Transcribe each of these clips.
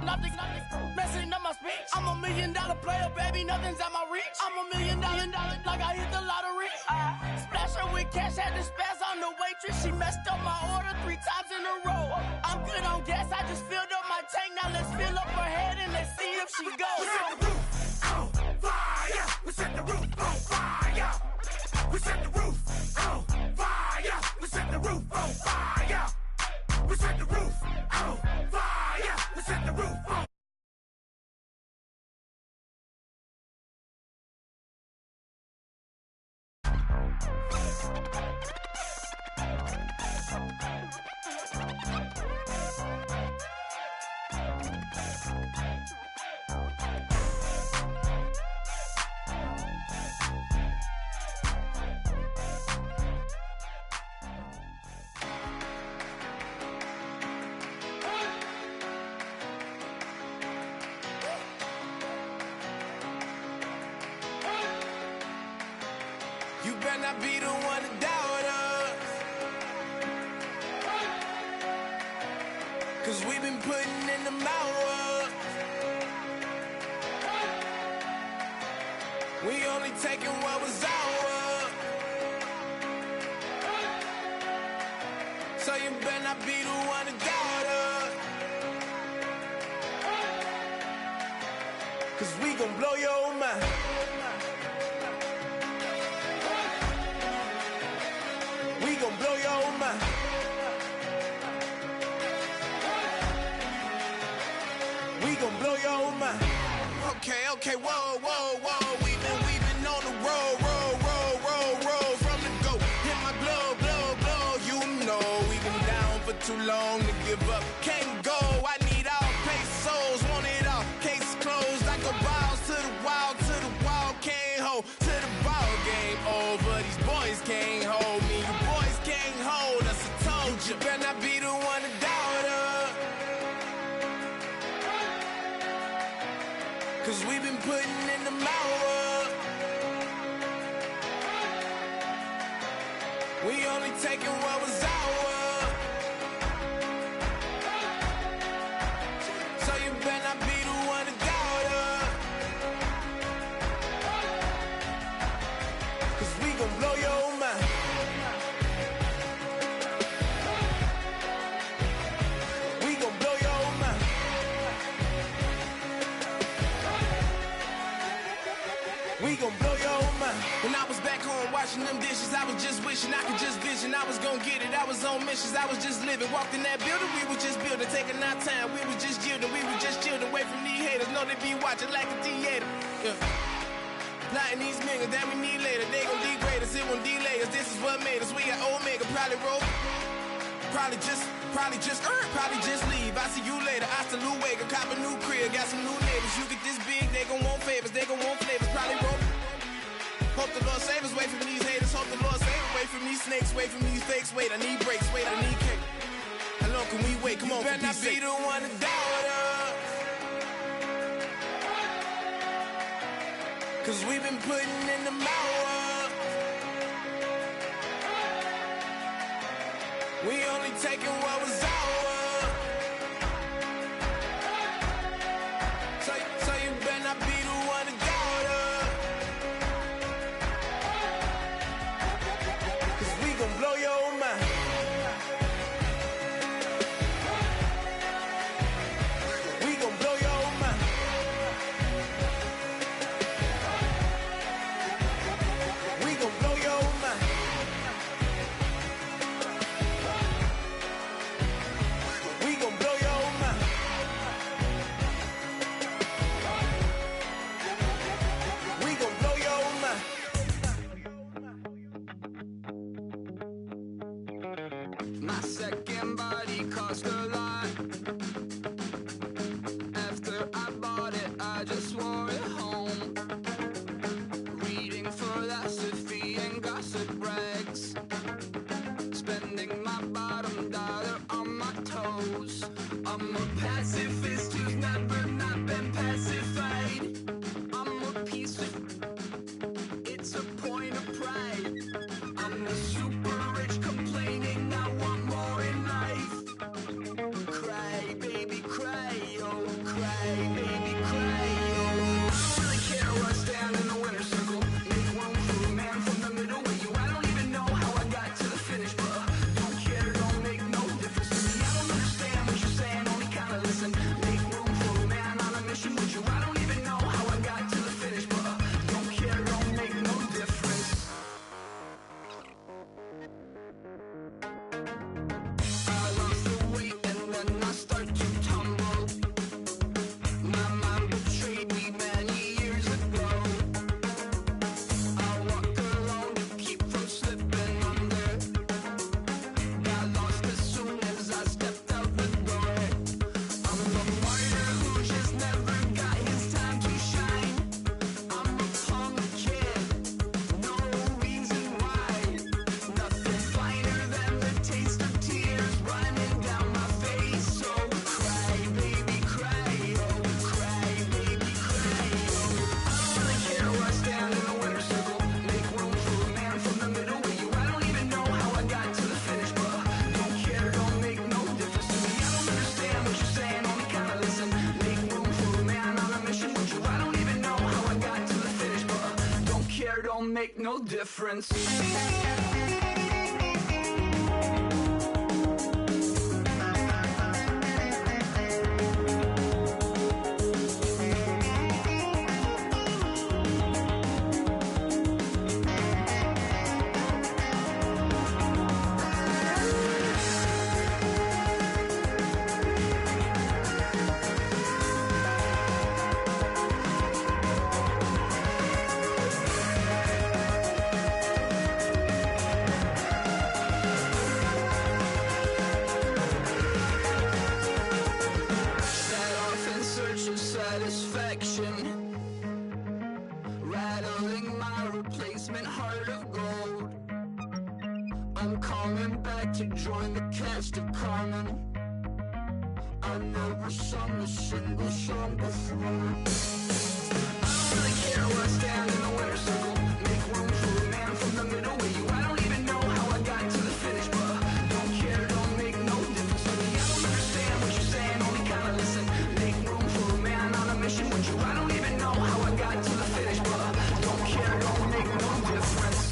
nothing, messing up my speech. I'm $1 million player, baby, nothing's at my reach. I'm $1 million, like I hit the lottery. Splash her with cash, had to spaz on the waitress. She messed up my order 3 times in a row. I'm good on gas, I just filled up my tank. Now let's fill up her head and let's see if she goes. We set the roof on fire. We set the roof on fire. We set the roof on fire. We set the roof on fire. We set the roof on fire. We set the roof on. You better not be the one to doubt us, 'cause we've been putting in the hours. We only taking what was ours. So you better not be the one to doubt us, 'cause we gon' blow your mind. We gon' blow your mind. We gon' blow your mind. Okay, whoa. We've been on the road. From the go, hit my blow. You know we've been down for too long to give up. Can't go, I need all pesos, want it all. Case closed, I go balls to the wall, can't hold to the ball game over. These boys can't hold me. You boys can't hold us. I told you, better not be the one to doubt us, 'cause we've been putting in the hours. We only taking what was ours. So you better not be the one to doubt us, 'cause we gon' blow your mind. We gon' blow your mind. We gon' blow your mind. When I was back home washing them dishes, I was just wishing I could just vision. I was gon' get it, I was on missions, I was just living. Walked in that building, we was just building, taking our time. We was just yielding, we was just chilling away from these haters. Know they be watching like a theater. Yeah. Plotting these niggas that we need later. They gon' degrade us, it won't delay us. This is what made us. We got Omega, probably roll. Probably just leave. I see you later. Hasta Luego, cop a new crib, got some new neighbors. You get this big, they gon' want favors, they gon' want flavors. Probably roll. Hope the Lord save us, wait from these haters. Hope the Lord save us, wait from these snakes, wait from these fakes. Wait, I need breaks, wait, I need cake. How long can we wait? Come on, better not be the one to doubt us, 'cause we've been putting in the hours. We only taking what was ours. So you better not be the one to doubt us, 'cause we gon' blow your mind. We gon' blow your mind. We gon' blow your mind. care, don't make no difference. Rattling my replacement heart of gold. I'm coming back to join the cast of Carmen. I never sung a single song before. I don't really care where I stand in the winner's circle. Make room for a man from the middle with you. I don't even know how I got to the finish, but don't care, don't make no difference to me. I don't understand what you're saying, only kinda listen. Make room for a man on a mission with you. I don't even know how I got to the finish, but don't care, don't make no difference.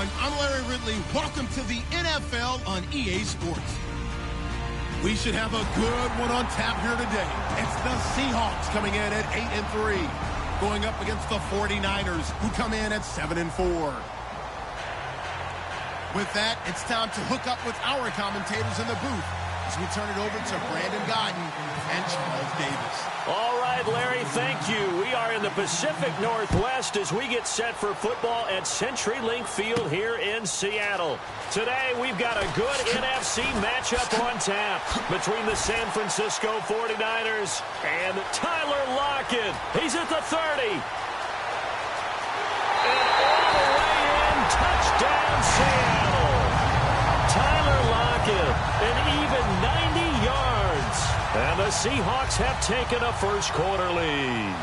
everyone. I'm Larry Ridley. Welcome to the NFL on EA Sports. We should have a good one on tap here today. It's the Seahawks coming in at 8-3, going up against the 49ers, who come in at 7-4. With that, it's time to hook up with our commentators in the booth as we turn it over to Brandon Godden and Charles Davis. All right, Larry, thank you. We are in the Pacific Northwest as we get set for football at CenturyLink Field here in Seattle. Today, we've got a good NFC matchup on tap between the San Francisco 49ers and Tyler Lockett. He's at the 30. And all the way in, touchdown Seattle. Tyler Lockett, an even 90 yards. And the Seahawks have taken a first-quarter lead.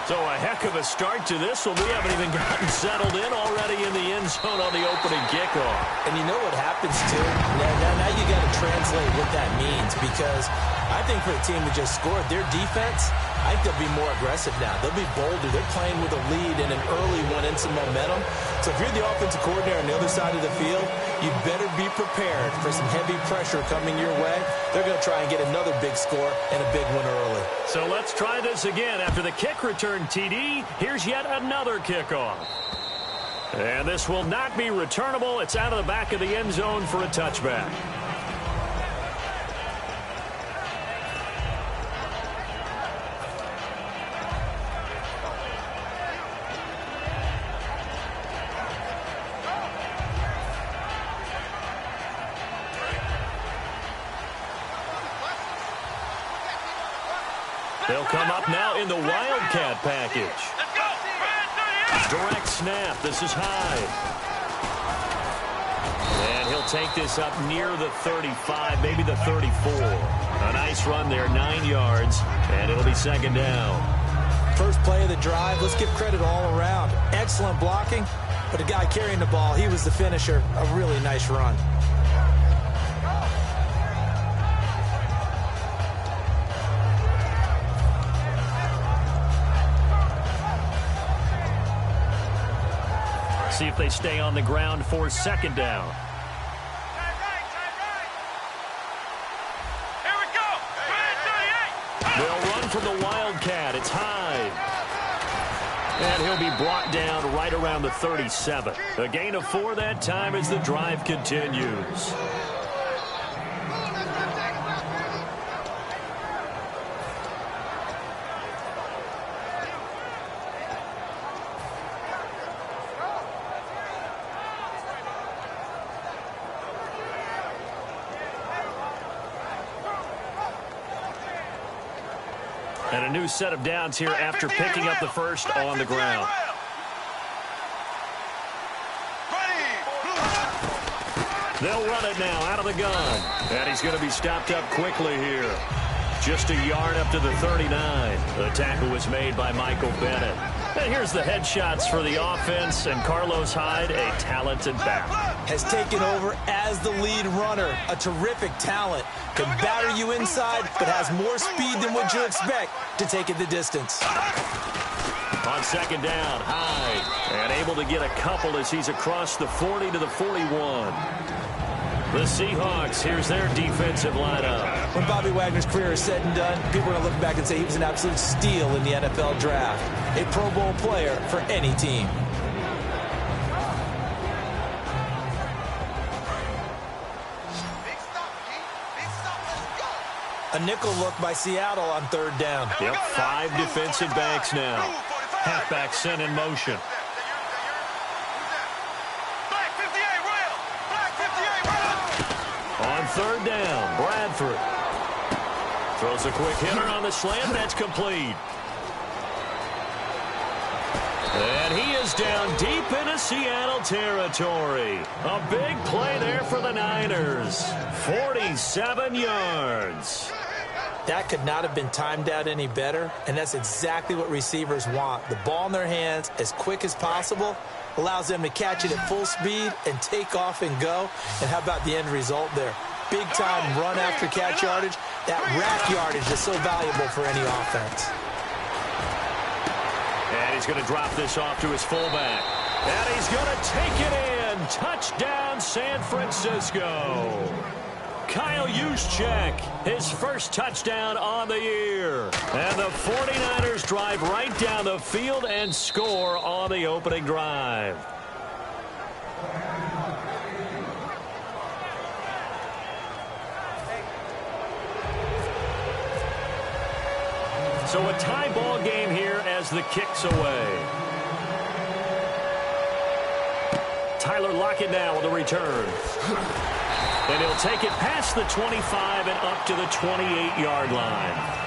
So a heck of a start to this one. We haven't even gotten settled in already in the end zone on the opening kickoff. And you know what happens, too? Now you got to translate what that means, because I think for the team that just scored, their defense, I think they'll be more aggressive now. They'll be bolder. They're playing with a lead and an early one and some momentum. So if you're the offensive coordinator on the other side of the field, you better be prepared for some heavy pressure coming your way. They're going to try and get another big score and a big one early. So let's try this again. After the kick return TD, here's yet another kickoff. And this will not be returnable. It's out of the back of the end zone for a touchback. They'll come up now in the Wildcat package. Direct snap. This is high. And he'll take this up near the 35, maybe the 34. A nice run there, 9 yards, and it'll be second down. First play of the drive, let's give credit all around. Excellent blocking, but the guy carrying the ball, he was the finisher. A really nice run. See if they stay on the ground for second down. Here we go. They'll run from the Wildcat. It's high. And he'll be brought down right around the 37. A gain of 4 that time as the drive continues. And a new set of downs here after picking up the first on the ground. They'll run it now out of the gun. And he's going to be stopped up quickly here. Just a yard up to the 39. The tackle was made by Michael Bennett. And here's the headshots for the offense. And Carlos Hyde, a talented back. Has taken over as the lead runner. A terrific talent. Can batter you inside, but has more speed than what you expect to take it the distance. On second down, Hyde. And able to get a couple as he's across the 40 to the 41. The Seahawks, here's their defensive lineup. When Bobby Wagner's career is said and done, people are going to look back and say he was an absolute steal in the NFL draft. A Pro Bowl player for any team. A nickel look by Seattle on third down. Yep, 5 defensive backs now. Halfback sent in motion. On third down, Bradford. Throws a quick hitter on the slant. That's complete. And he is down deep into Seattle territory. A big play there for the Niners. 47 yards. That could not have been timed out any better, and that's exactly what receivers want. The ball in their hands as quick as possible allows them to catch it at full speed and take off and go. And how about the end result there? Big-time run after catch yardage. That rack yardage is so valuable for any offense. And he's going to drop this off to his fullback. And he's going to take it in. And touchdown, San Francisco. Kyle Juszczyk, his first touchdown on the year. And the 49ers drive right down the field and score on the opening drive. So a tie ball game here as the kick's away. Tyler Lockett now on the return. And he'll take it past the 25 and up to the 28-yard line.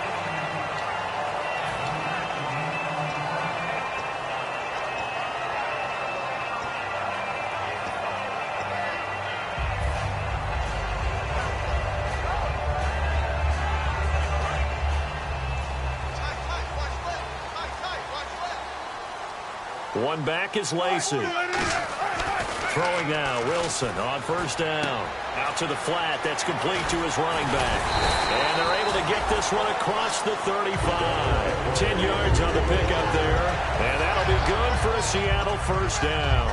One back is Lacey. Throwing now, Wilson on first down. Out to the flat, that's complete to his running back. And they're able to get this one across the 35. 10 yards on the pickup there. And that'll be good for a Seattle first down.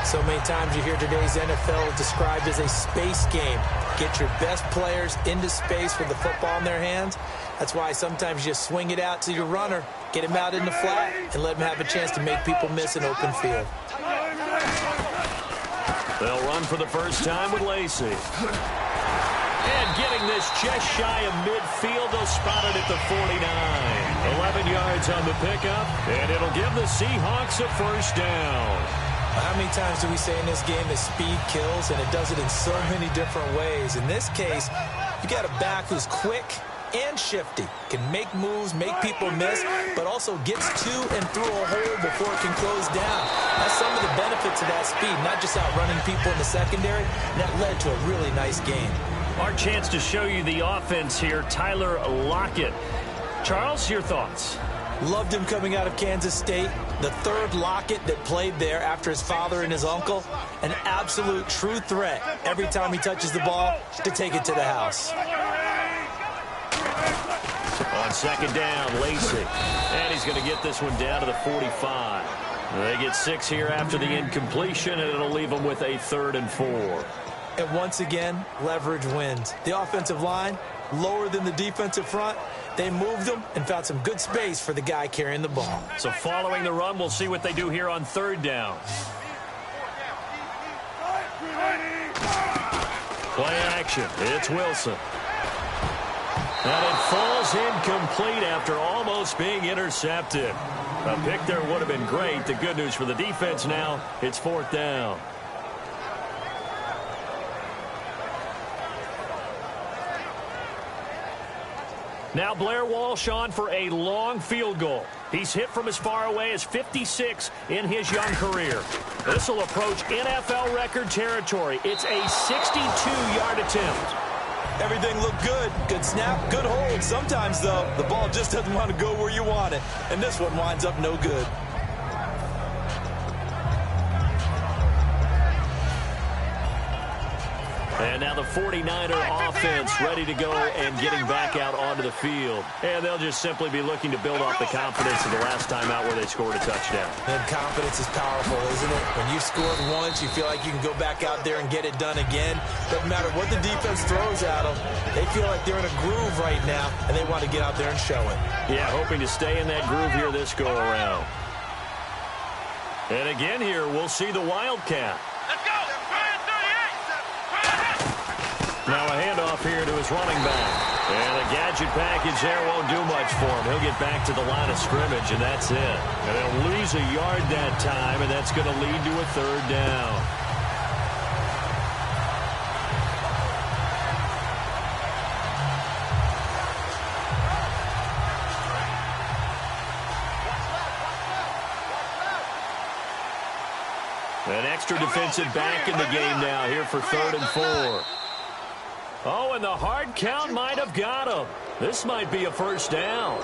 So many times you hear today's NFL described as a space game. Get your best players into space with the football in their hands. That's why sometimes you swing it out to your runner, get him out in the flat, and let him have a chance to make people miss an open field. They'll run for the first time with Lacey. And getting this just shy of midfield, they'll spot it at the 49. 11 yards on the pickup, and it'll give the Seahawks a first down. How many times do we say in this game that speed kills, and it does it in so many different ways? In this case, you got a back who's quick and shifty, can make moves, make people miss, but also gets to and through a hole before it can close down. That's some of the benefits of that speed, not just outrunning people in the secondary. And that led to a really nice game. Our chance to show you the offense here, Tyler Lockett. Charles, your thoughts? Loved him coming out of Kansas State. The third Lockett that played there after his father and his uncle. An absolute true threat every time he touches the ball to take it to the house. On second down, Lacey. And he's going to get this one down to the 45. They get 6 here after the incompletion, and it'll leave them with a 3rd and 4. And once again, leverage wins. The offensive line, lower than the defensive front. They moved them and found some good space for the guy carrying the ball. So following the run, we'll see what they do here on 3rd down. Play action. It's Wilson. And it falls incomplete after almost being intercepted. A pick there would have been great. The good news for the defense now, it's 4th down. Now Blair Walsh on for a long field goal. He's hit from as far away as 56 in his young career. This will approach NFL record territory. It's a 62-yard attempt. Everything looked good. Good snap, good hold. Sometimes, though, the ball just doesn't want to go where you want it. And this one winds up no good. And now the 49er offense ready to go and getting back out onto the field. And they'll just simply be looking to build off the confidence of the last time out where they scored a touchdown. And confidence is powerful, isn't it? When you've scored once, you feel like you can go back out there and get it done again. Doesn't matter what the defense throws at them. They feel like they're in a groove right now, and they want to get out there and show it. Yeah, hoping to stay in that groove here this go-around. And again here, we'll see the Wildcat. Let's go! Now a handoff here to his running back. And a gadget package there won't do much for him. He'll get back to the line of scrimmage, and that's it. And they'll lose a yard that time, and that's going to lead to a 3rd down. An extra defensive back in the game now here for 3rd and 4. Oh, and the hard count might have got him. This might be a first down.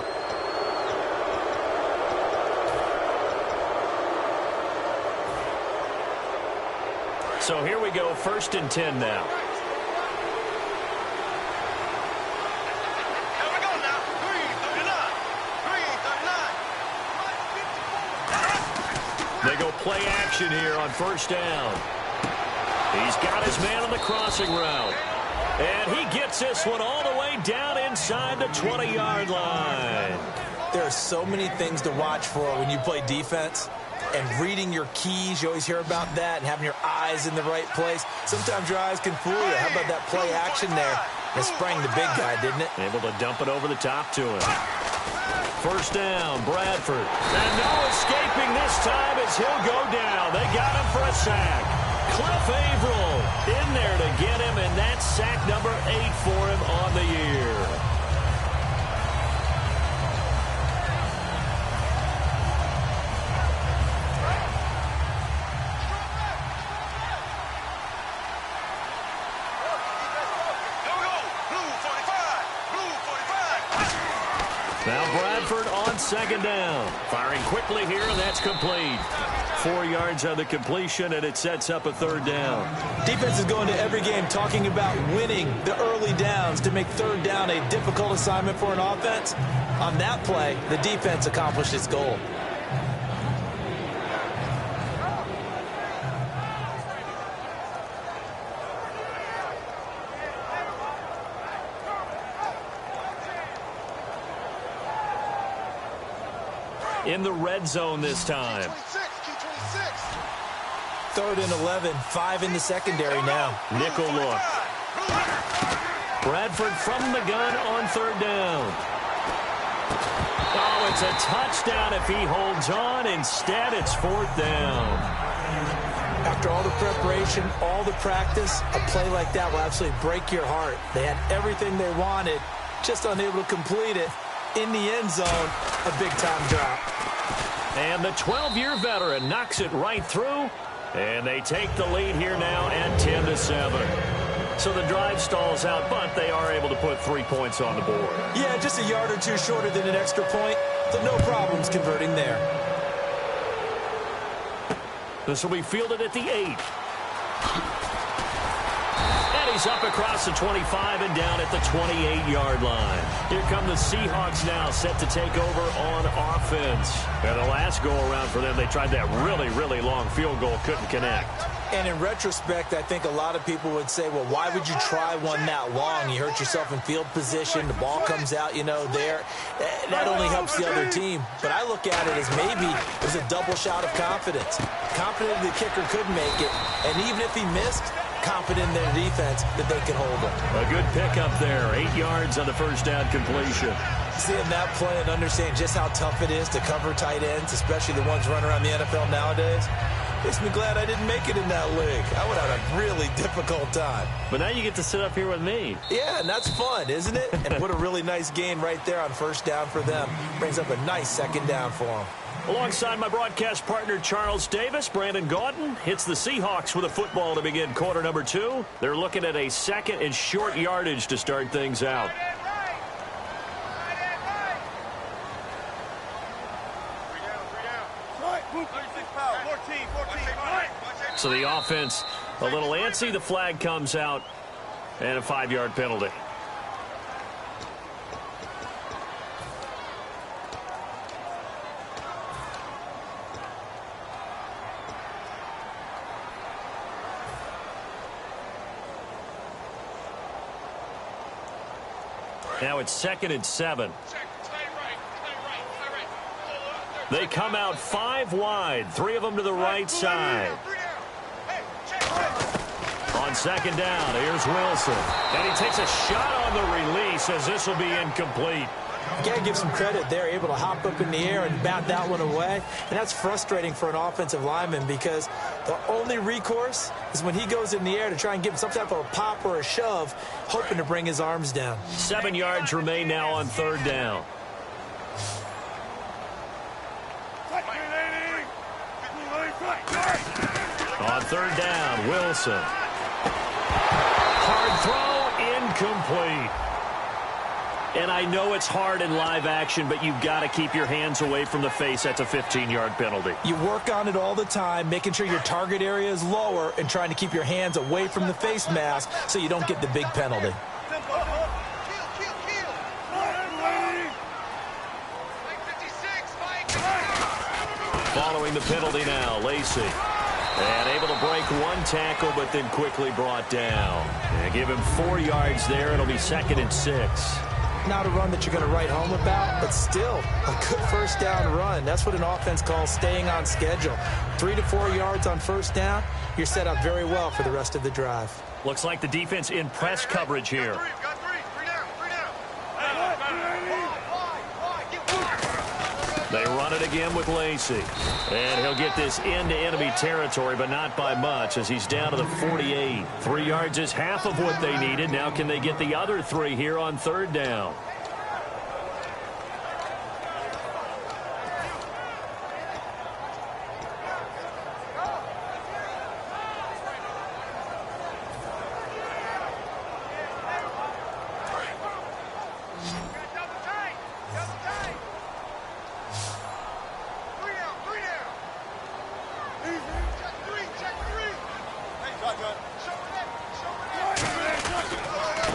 So here we go, 1st and 10 now. Here we go now. 339. They go play action here on 1st down. He's got his man on the crossing route. And he gets this one all the way down inside the 20-yard line. There are so many things to watch for when you play defense. And reading your keys, you always hear about that, and having your eyes in the right place. Sometimes your eyes can fool you. How about that play action there? It sprang the big guy, didn't it? Able to dump it over the top to him. First down, Bradford. And no escaping this time as he'll go down. They got him for a sack. Cliff Averill in there to get him, and that's sack number 8 for him on the year. Now Bradford on second down. Firing quickly here, and that's complete. 4 yards on the completion, and it sets up a third down. Defense is going to every game talking about winning the early downs to make third down a difficult assignment for an offense. On that play, the defense accomplished its goal. In the red zone this time. Third and 11, 5 in the secondary now. Nickel look. Bradford from the gun on third down. Oh, it's a touchdown if he holds on. Instead, it's fourth down. After all the preparation, all the practice, a play like that will absolutely break your heart. They had everything they wanted, just unable to complete it. In the end zone, a big-time drop. And the 12-year veteran knocks it right through, and they take the lead here now at 10-7. So the drive stalls out, but they are able to put 3 points on the board. Yeah, just a yard or two shorter than an extra point, so no problems converting there. This will be fielded at the 8. He's up across the 25 and down at the 28-yard line. Here come the Seahawks now, set to take over on offense. And the last go-around for them, they tried that really, really long field goal, couldn't connect. And in retrospect, I think a lot of people would say, well, why would you try one that long? You hurt yourself in field position. The ball comes out, there. That only helps the other team. But I look at it as maybe it was a double shot of confidence. Confident the kicker could make it. And even if he missed, confident in their defense that they can hold him. A good pickup there. 8 yards on the first down completion. Seeing that play and understanding just how tough it is to cover tight ends, especially the ones running around the NFL nowadays, makes me glad I didn't make it in that league. I would have a really difficult time. But now you get to sit up here with me. Yeah, and that's fun, isn't it? And what a really nice gain right there on first down for them. Brings up a nice second down for them. Alongside my broadcast partner, Charles Davis, Brandon Gaudin hits the Seahawks with a football to begin quarter number 2. They're looking at a second and short yardage to start things out. So the offense a little antsy. The flag comes out and a 5-yard penalty. Now it's 2nd and 7. They come out 5 wide, 3 of them to the right side. On second down, here's Wilson. And he takes a shot on the release as this will be incomplete. You got to give some credit there, able to hop up in the air and bat that one away. And that's frustrating for an offensive lineman because the only recourse is when he goes in the air to try and give him some type of a pop or a shove, hoping to bring his arms down. 7 yards remain now on third down. On third down, Wilson. Hard throw, incomplete. And I know it's hard in live action, but you've got to keep your hands away from the face. That's a 15-yard penalty. You work on it all the time, making sure your target area is lower and trying to keep your hands away from the face mask so you don't get the big penalty. Following the penalty now, Lacey. And able to break one tackle, but then quickly brought down. And give him 4 yards there. It'll be 2nd and 6. Not a run that you're going to write home about, but still a good first down run. That's what an offense calls staying on schedule. 3 to 4 yards on first down, you're set up very well for the rest of the drive. Looks like the defense in press coverage here. They run it again with Lacey. And he'll get this into enemy territory, but not by much as he's down to the 48. 3 yards is half of what they needed. Now can they get the other 3 here on 3rd down?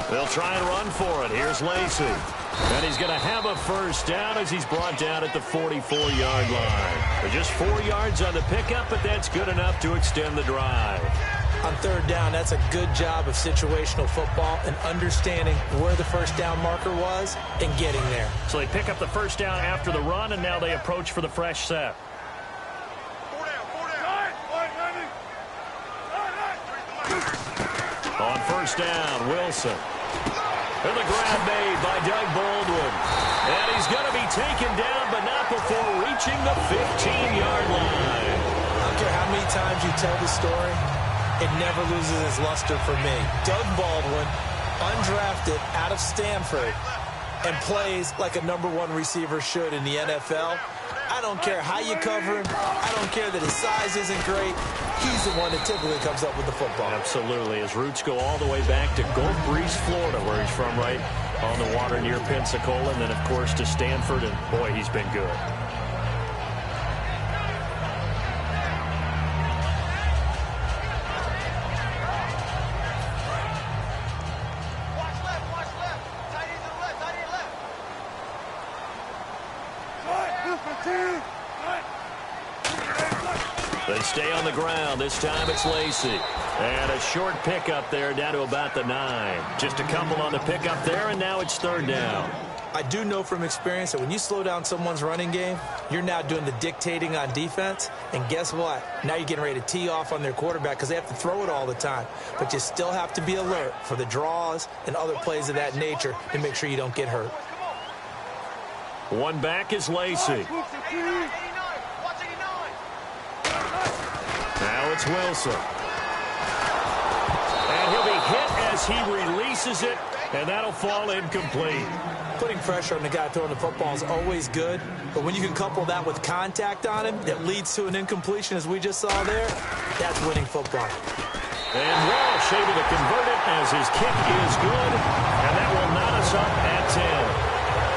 They'll try and run for it. Here's Lacey. And he's going to have a first down as he's brought down at the 44-yard line. They're just 4 yards on the pickup, but that's good enough to extend the drive. On 3rd down, that's a good job of situational football and understanding where the first down marker was and getting there. So they pick up the first down after the run, and now they approach for the fresh set. On first down, Wilson. And the grab made by Doug Baldwin. And he's going to be taken down, but not before reaching the 15-yard line. I don't care how many times you tell the story, it never loses its luster for me. Doug Baldwin, undrafted out of Stanford, and plays like a #1 receiver should in the NFL. I don't care how you cover him. I don't care that his size isn't great. He's the one that typically comes up with the football. Absolutely. His roots go all the way back to Gulf Breeze, Florida, where he's from, right on the water near Pensacola, and then, of course, to Stanford, and, boy, he's been good. They stay on the ground. This time it's Lacey. And a short pickup there down to about the 9. Just a couple on the pickup there, and now it's 3rd down. I do know from experience that when you slow down someone's running game, you're now doing the dictating on defense. And guess what? Now you're getting ready to tee off on their quarterback because they have to throw it all the time. But you still have to be alert for the draws and other plays of that nature to make sure you don't get hurt. One back is Lacey. Now it's Wilson. And he'll be hit as he releases it, and that'll fall incomplete. Putting pressure on the guy throwing the football is always good, but when you can couple that with contact on him that leads to an incompletion, as we just saw there, that's winning football. And Walsh able to convert it as his kick is good, and that will knot us up at 10.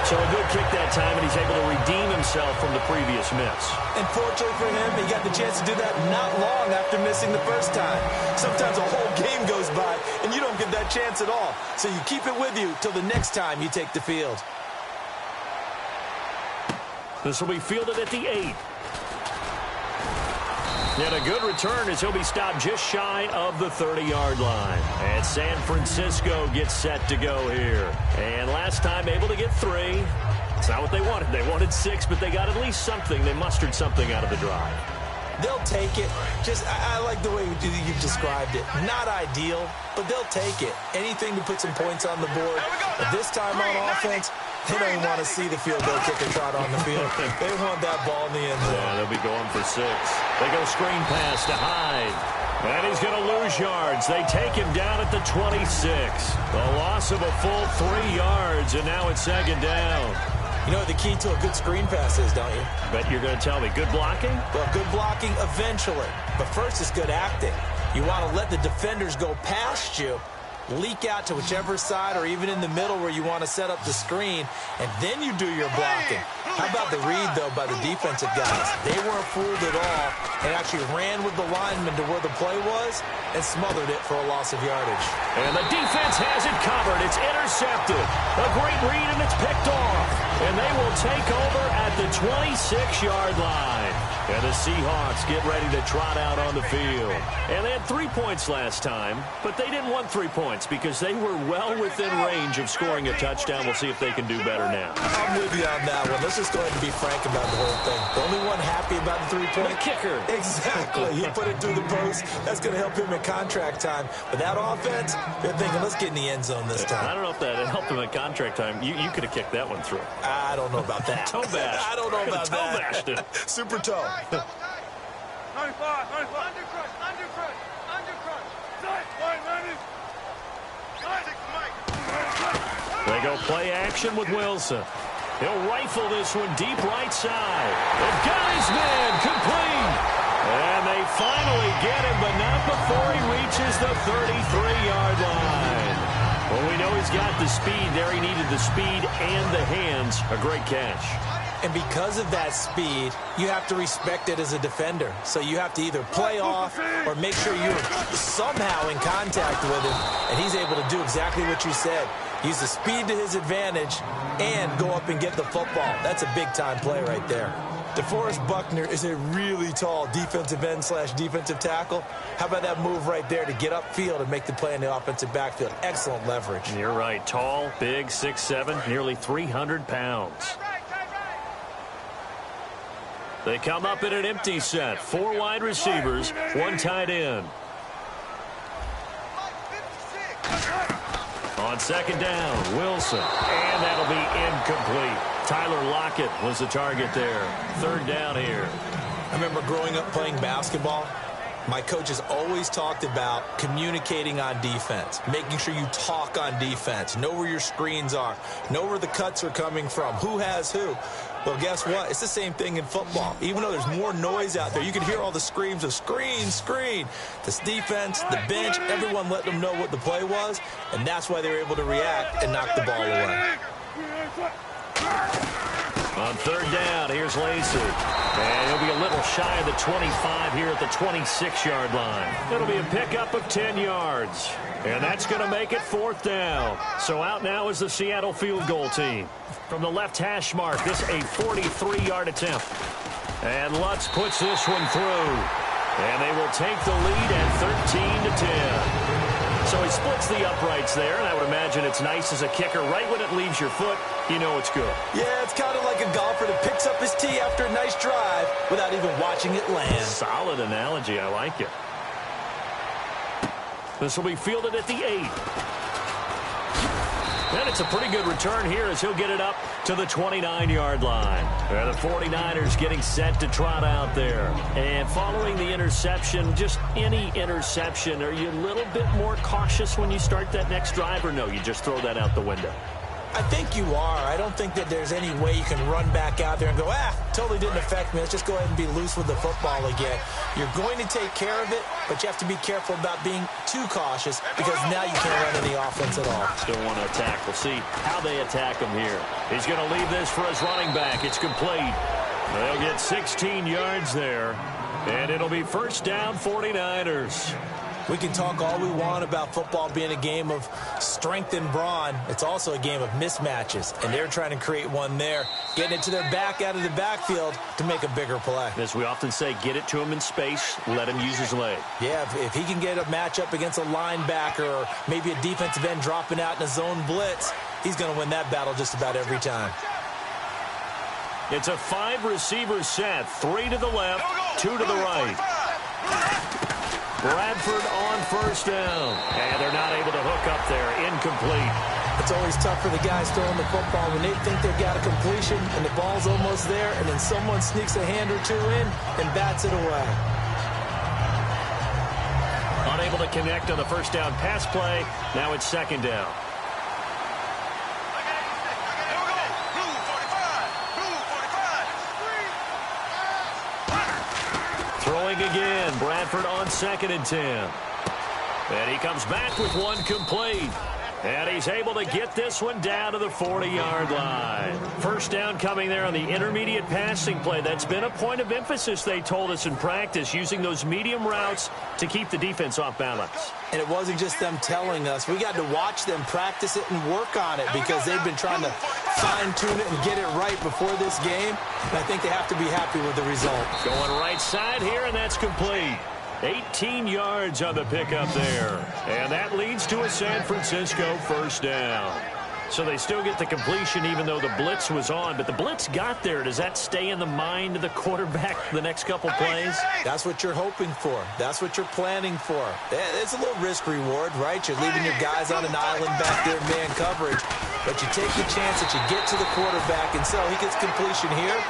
So a good kick that time, and he's able to redeem himself from the previous miss. And fortunately for him, he got the chance to do that not long after missing the first time. Sometimes a whole game goes by, and you don't get that chance at all. So you keep it with you till the next time you take the field. This will be fielded at the 8. And a good return as he'll be stopped just shy of the 30-yard line. And San Francisco gets set to go here. And last time able to get 3. It's not what they wanted. They wanted 6, but they got at least something. They mustered something out of the drive. They'll take it. I like the way you've described it. Not ideal, but they'll take it. Anything to put some points on the board. But this time on offense, they don't even want to see the field goal kicker trot on the field. They want that ball in the end zone. Yeah, they'll be going for 6. They go screen pass to Hyde. And he's going to lose yards. They take him down at the 26. A loss of a full 3 yards, and now it's 2nd down. You know what the key to a good screen pass is, don't you? Bet you're going to tell me. Good blocking? Well, good blocking eventually. But first is good acting. You want to let the defenders go past you, leak out to whichever side or even in the middle where you want to set up the screen, and then you do your blocking. How about the read, though, by the defensive guys? They weren't fooled at all and actually ran with the lineman to where the play was and smothered it for a loss of yardage. And the defense has it covered. It's intercepted. A great read, and it's picked off. And they will take over at the 26-yard line. And the Seahawks get ready to trot out on the field. And they had 3 points last time, but they didn't want 3 points because they were well within range of scoring a touchdown. We'll see if they can do better now. I'm with you on that one. Let's just go ahead and be frank about the whole thing. The only one happy about the 3-point? The kicker. Exactly. He put it through the post. That's going to help him in contract time. But that offense, they're thinking, let's get in the end zone this time. I don't know if that helped him in contract time. You could have kicked that one through. I don't know about that. Toe bash. I don't know about toe that. Bashed it. Super toe. 95, undercrush. They go play action with Wilson. He'll rifle this one deep right side. They've got his man complete. And they finally get him, but not before he reaches the 33-yard line. Well, we know he's got the speed there. He needed the speed and the hands. A great catch. And because of that speed, you have to respect it as a defender. So you have to either play off or make sure you're somehow in contact with him. And he's able to do exactly what you said. Use the speed to his advantage and go up and get the football. That's a big-time play right there. DeForest Buckner is a really tall defensive end / defensive tackle. How about that move right there to get upfield and make the play in the offensive backfield? Excellent leverage. You're right. Tall, big, 6'7", nearly 300 pounds. They come up in an empty set. 4 wide receivers, 1 tight end. On second down, Wilson. And that'll be incomplete. Tyler Lockett was the target there. 3rd down here. I remember growing up playing basketball. My coaches always talked about communicating on defense, making sure you talk on defense, know where your screens are, know where the cuts are coming from, who has who. Well, guess what? It's the same thing in football. Even though there's more noise out there, you can hear all the screams of screen, screen. This defense, the bench, everyone let them know what the play was, and that's why they were able to react and knock the ball away. On 3rd down, here's Lacey. And he'll be a little shy of the 25 here at the 26-yard line. It'll be a pickup of 10 yards. And that's going to make it 4th down. So out now is the Seattle field goal team. From the left hash mark, this a 43-yard attempt. And Lutz puts this one through. And they will take the lead at 13-10. So he splits the uprights there, and I would imagine it's nice as a kicker. Right when it leaves your foot, you know it's good. Yeah, it's kind of like a golfer that picks up his tee after a nice drive without even watching it land. Solid analogy. I like it. This will be fielded at the 8. And it's a pretty good return here as he'll get it up to the 29-yard line. The 49ers getting set to trot out there. And following the interception, just any interception, are you a little bit more cautious when you start that next drive, or no, you just throw that out the window? I think you are. I don't think that there's any way you can run back out there and go, totally didn't affect me. Let's just go ahead and be loose with the football again. You're going to take care of it, but you have to be careful about being too cautious because now you can't run any offense at all. Still want to attack. We'll see how they attack him here. He's going to leave this for his running back. It's complete. They'll get 16 yards there, and it'll be 1st down 49ers. We can talk all we want about football being a game of strength and brawn. It's also a game of mismatches, and they're trying to create one there, getting it to their back out of the backfield to make a bigger play. As we often say, get it to him in space, let him use his leg. Yeah, if he can get a matchup against a linebacker or maybe a defensive end dropping out in a zone blitz, he's going to win that battle just about every time. It's a 5-receiver set, 3 to the left, 2 to the right. Bradford on 1st down. And they're not able to hook up there. Incomplete. It's always tough for the guys throwing the football when they think they've got a completion and the ball's almost there, and then someone sneaks a hand or 2 in and bats it away. Unable to connect on the 1st down pass play. Now it's 2nd down. Throwing again. Bradford on 2nd and 10. And he comes back with one complete. And he's able to get this one down to the 40-yard line. First down coming there on the intermediate passing play. That's been a point of emphasis, they told us in practice, using those medium routes to keep the defense off balance. And it wasn't just them telling us. We got to watch them practice it and work on it because they've been trying to fine-tune it and get it right before this game. And I think they have to be happy with the result. Going right side here, and that's complete. 18 yards on the pickup there. And that leads to a San Francisco first down. So they still get the completion even though the blitz was on. But the blitz got there. Does that stay in the mind of the quarterback the next couple plays? That's what you're hoping for. That's what you're planning for. It's a little risk-reward, right? You're leaving your guys on an island back there in man coverage. But you take the chance that you get to the quarterback, and so he gets completion here.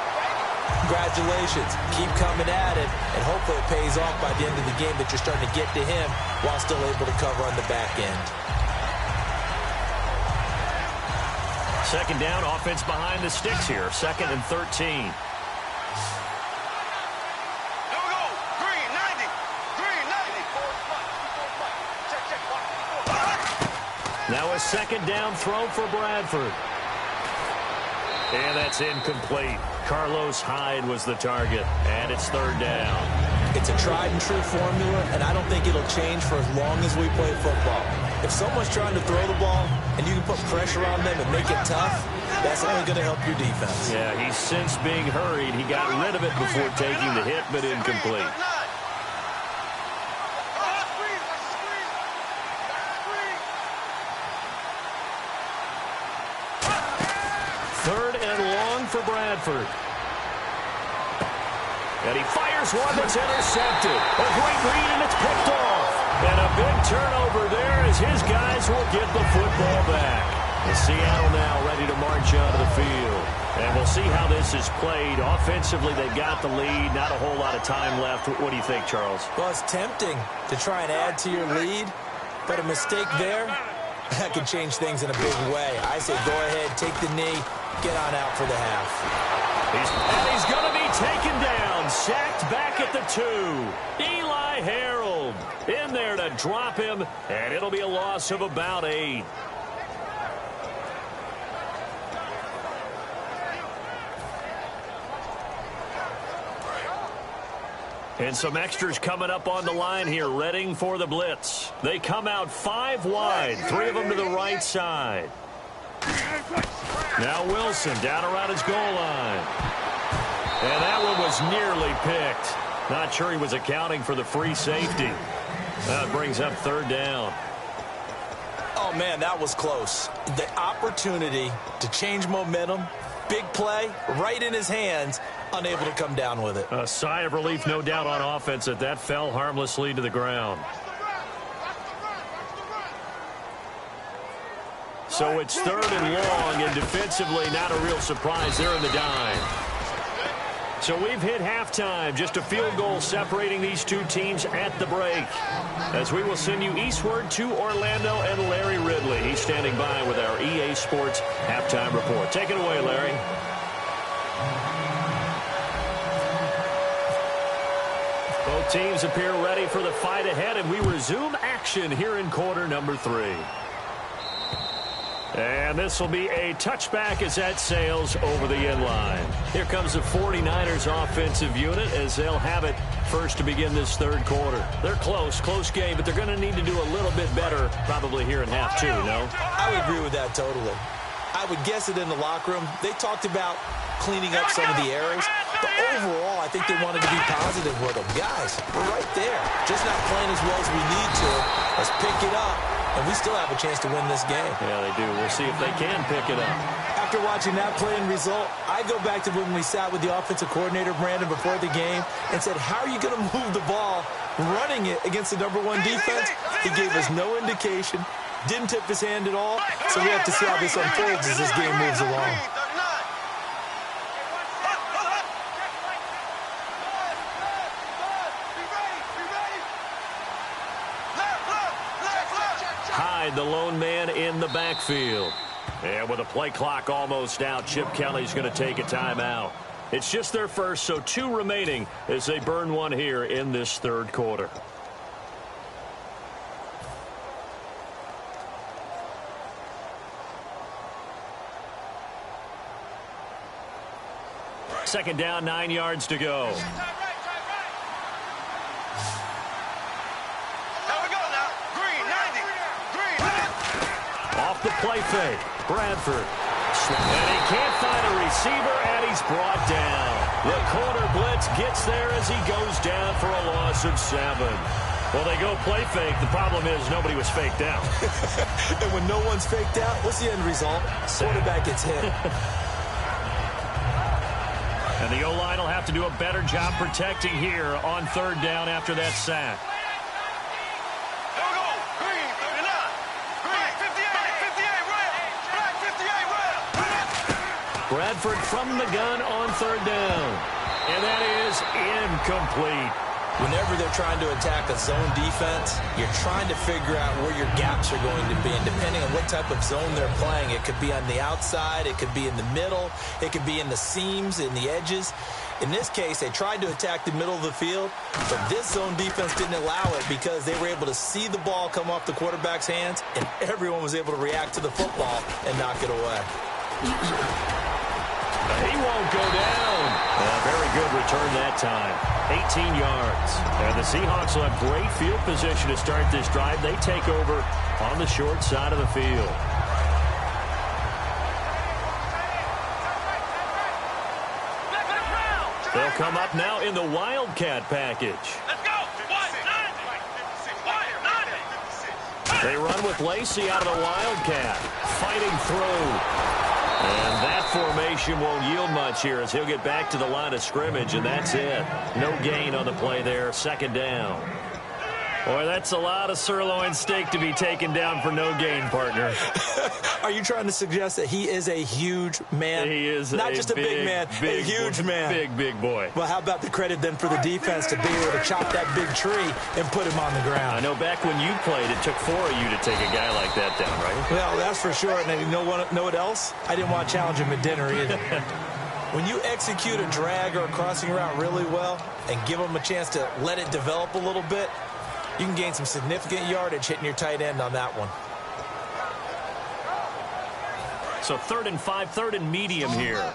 Congratulations. Keep coming at it, and hopefully it pays off by the end of the game that you're starting to get to him while still able to cover on the back end. Second down, offense behind the sticks here. 2nd and 13. Now a second down throw for Bradford. And that's incomplete. Carlos Hyde was the target, and it's 3rd down. It's a tried-and-true formula, and I don't think it'll change for as long as we play football. If someone's trying to throw the ball and you can put pressure on them and make it tough, that's only going to help your defense. Yeah, he's since being hurried. He got rid of it before taking the hit, but incomplete. Third and long for Bradford. And he fires one that's intercepted. A great read, and it's picked off. And a big turnover there as his guys will get the football back. And Seattle now ready to march onto the field. And we'll see how this is played. Offensively, they got the lead. Not a whole lot of time left. What do you think, Charles? Well, it's tempting to try and add to your lead, but a mistake there, that could change things in a big way. I say go ahead, take the knee, get on out for the half. He's going to be taken down, sacked back at the 2. Eli Harold in there to drop him, and it'll be a loss of about 8. And some extras coming up on the line here, readying for the blitz. They come out 5 wide, 3 of them to the right side. Now Wilson down around his goal line. And that one was nearly picked. Not sure he was accounting for the free safety. That brings up 3rd down. Oh, man, that was close. The opportunity to change momentum, big play, right in his hands, unable to come down with it. A sigh of relief, no doubt, on offense that fell harmlessly to the ground. So it's 3rd and long, and defensively not a real surprise there in the dime. So we've hit halftime, just a field goal separating these two teams at the break. As we will send you eastward to Orlando and Larry Ridley. He's standing by with our EA Sports halftime report. Take it away, Larry. Both teams appear ready for the fight ahead, and we resume action here in quarter number 3. And this will be a touchback as that sails over the end line. Here comes the 49ers offensive unit as they'll have it first to begin this 3rd quarter. They're close game, but they're going to need to do a little bit better probably here in half 2, no? I would agree with that totally. I would guess it in the locker room. They talked about cleaning up some of the errors, but overall, I think they wanted to be positive with them. Guys, we're right there. Just not playing as well as we need to. Let's pick it up. And we still have a chance to win this game. Yeah, they do. We'll see if they can pick it up. After watching that play and result, I go back to when we sat with the offensive coordinator, Brandon, before the game and said, how are you going to move the ball running it against the #1 defense? He gave us no indication, didn't tip his hand at all, so we have to see how this unfolds as this game moves along. Hyde, the lone man in the backfield. And with a play clock almost out, Chip Kelly's going to take a timeout. It's just their first, so 2 remaining as they burn one here in this 3rd quarter. Second down, 9 yards to go. Here we go now. Green, 90. Green. Off the play fake. Bradford. And he can't find a receiver, and he's brought down. The corner blitz gets there as he goes down for a loss of 7. Well, they go play fake. The problem is nobody was faked out. And when no one's faked out, what's the end result? Quarterback gets hit. And the O-line will have to do a better job protecting here on third down after that sack. Here we go. Green, 39. Green, 58, red. Black, 58, red. Bradford from the gun on third down. And that is incomplete. Whenever they're trying to attack a zone defense, you're trying to figure out where your gaps are going to be. And depending on what type of zone they're playing, it could be on the outside, it could be in the middle, it could be in the seams, in the edges. In this case, they tried to attack the middle of the field, but this zone defense didn't allow it because they were able to see the ball come off the quarterback's hands, and everyone was able to react to the football and knock it away. He won't go down. Very good return that time. 18 yards. And the Seahawks will have great field position to start this drive. They take over on the short side of the field. They'll come up now in the Wildcat package. Let's go. 190. They run with Lacey out of the Wildcat. Fighting through. And that formation won't yield much here as he'll get back to the line of scrimmage, and that's it. No gain on the play there. Second down. Boy, that's a lot of sirloin steak to be taken down for no gain, partner. Are you trying to suggest that he is a huge man? He is not just a big man, a huge man. Big boy. Well, how about the credit then for the defense to be able to chop that big tree and put him on the ground? I know back when you played, it took 4 of you to take a guy like that down, right? Well, that's for sure. And you know what else? I didn't want to challenge him at dinner either. When you execute a drag or a crossing route really well and give him a chance to let it develop a little bit, you can gain some significant yardage hitting your tight end on that one. So 3rd and 5, 3rd and medium here.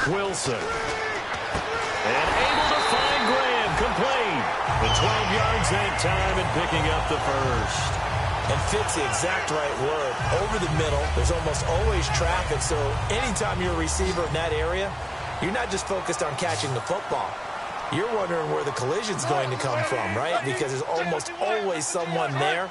Wilson. And able to find Graham. Complete. The 12 yards that time and picking up the first. And fits the exact right word. Over the middle, there's almost always traffic, so anytime you're a receiver in that area, you're not just focused on catching the football. You're wondering where the collision's going to come from, right? Because there's almost always someone there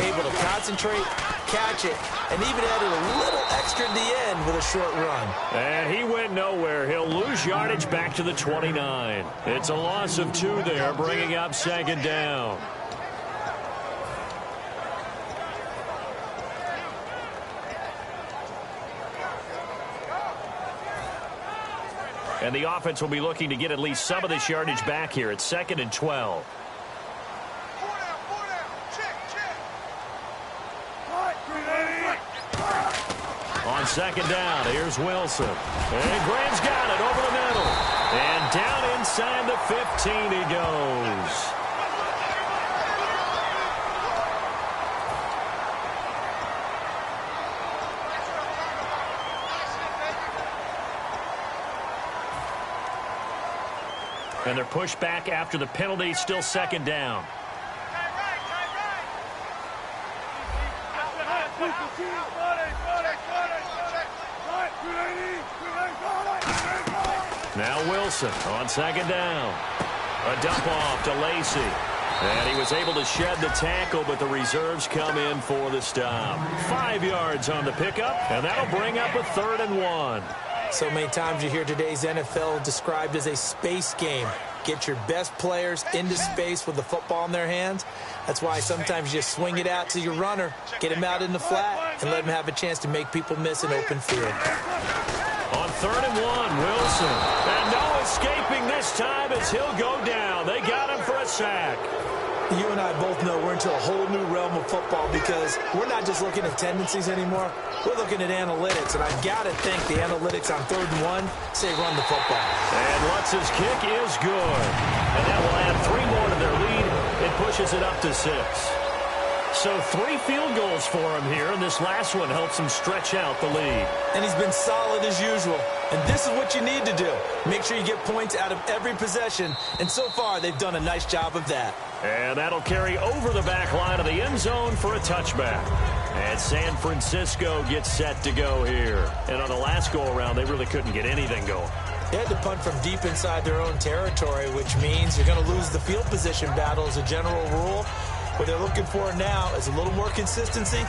able to concentrate, catch it, and even added a little extra at the end with a short run. And he went nowhere. He'll lose yardage back to the 29. It's a loss of 2 there, bringing up second down. And the offense will be looking to get at least some of this yardage back here. It's 2nd and 12. On second down, here's Wilson. And Graham's got it over the middle. And down inside the 15 he goes. And they're pushed back after the penalty, still second down. Now Wilson on second down. A dump off to Lacey. And he was able to shed the tackle, but the reserves come in for the stop. 5 yards on the pickup, and that'll bring up a 3rd and 1. So many times you hear today's NFL described as a space game. Get your best players into space with the football in their hands. That's why sometimes you just swing it out to your runner, get him out in the flat, and let him have a chance to make people miss an open field. On 3rd and 1, Wilson. And no escaping this time as he'll go down. They got him for a sack. You and I both know we're into a whole new realm of football because we're not just looking at tendencies anymore. We're looking at analytics, and I've got to think the analytics on 3rd and 1 say run the football. And Lutz's kick is good. And that will add 3 more to their lead. It pushes it up to 6. So 3 field goals for him here, and this last one helps him stretch out the lead. And he's been solid as usual. And this is what you need to do. Make sure you get points out of every possession. And so far, they've done a nice job of that. And that'll carry over the back line of the end zone for a touchback. And San Francisco gets set to go here. And on the last go-around, they really couldn't get anything going. They had to punt from deep inside their own territory, which means you're going to lose the field position battle as a general rule. What they're looking for now is a little more consistency,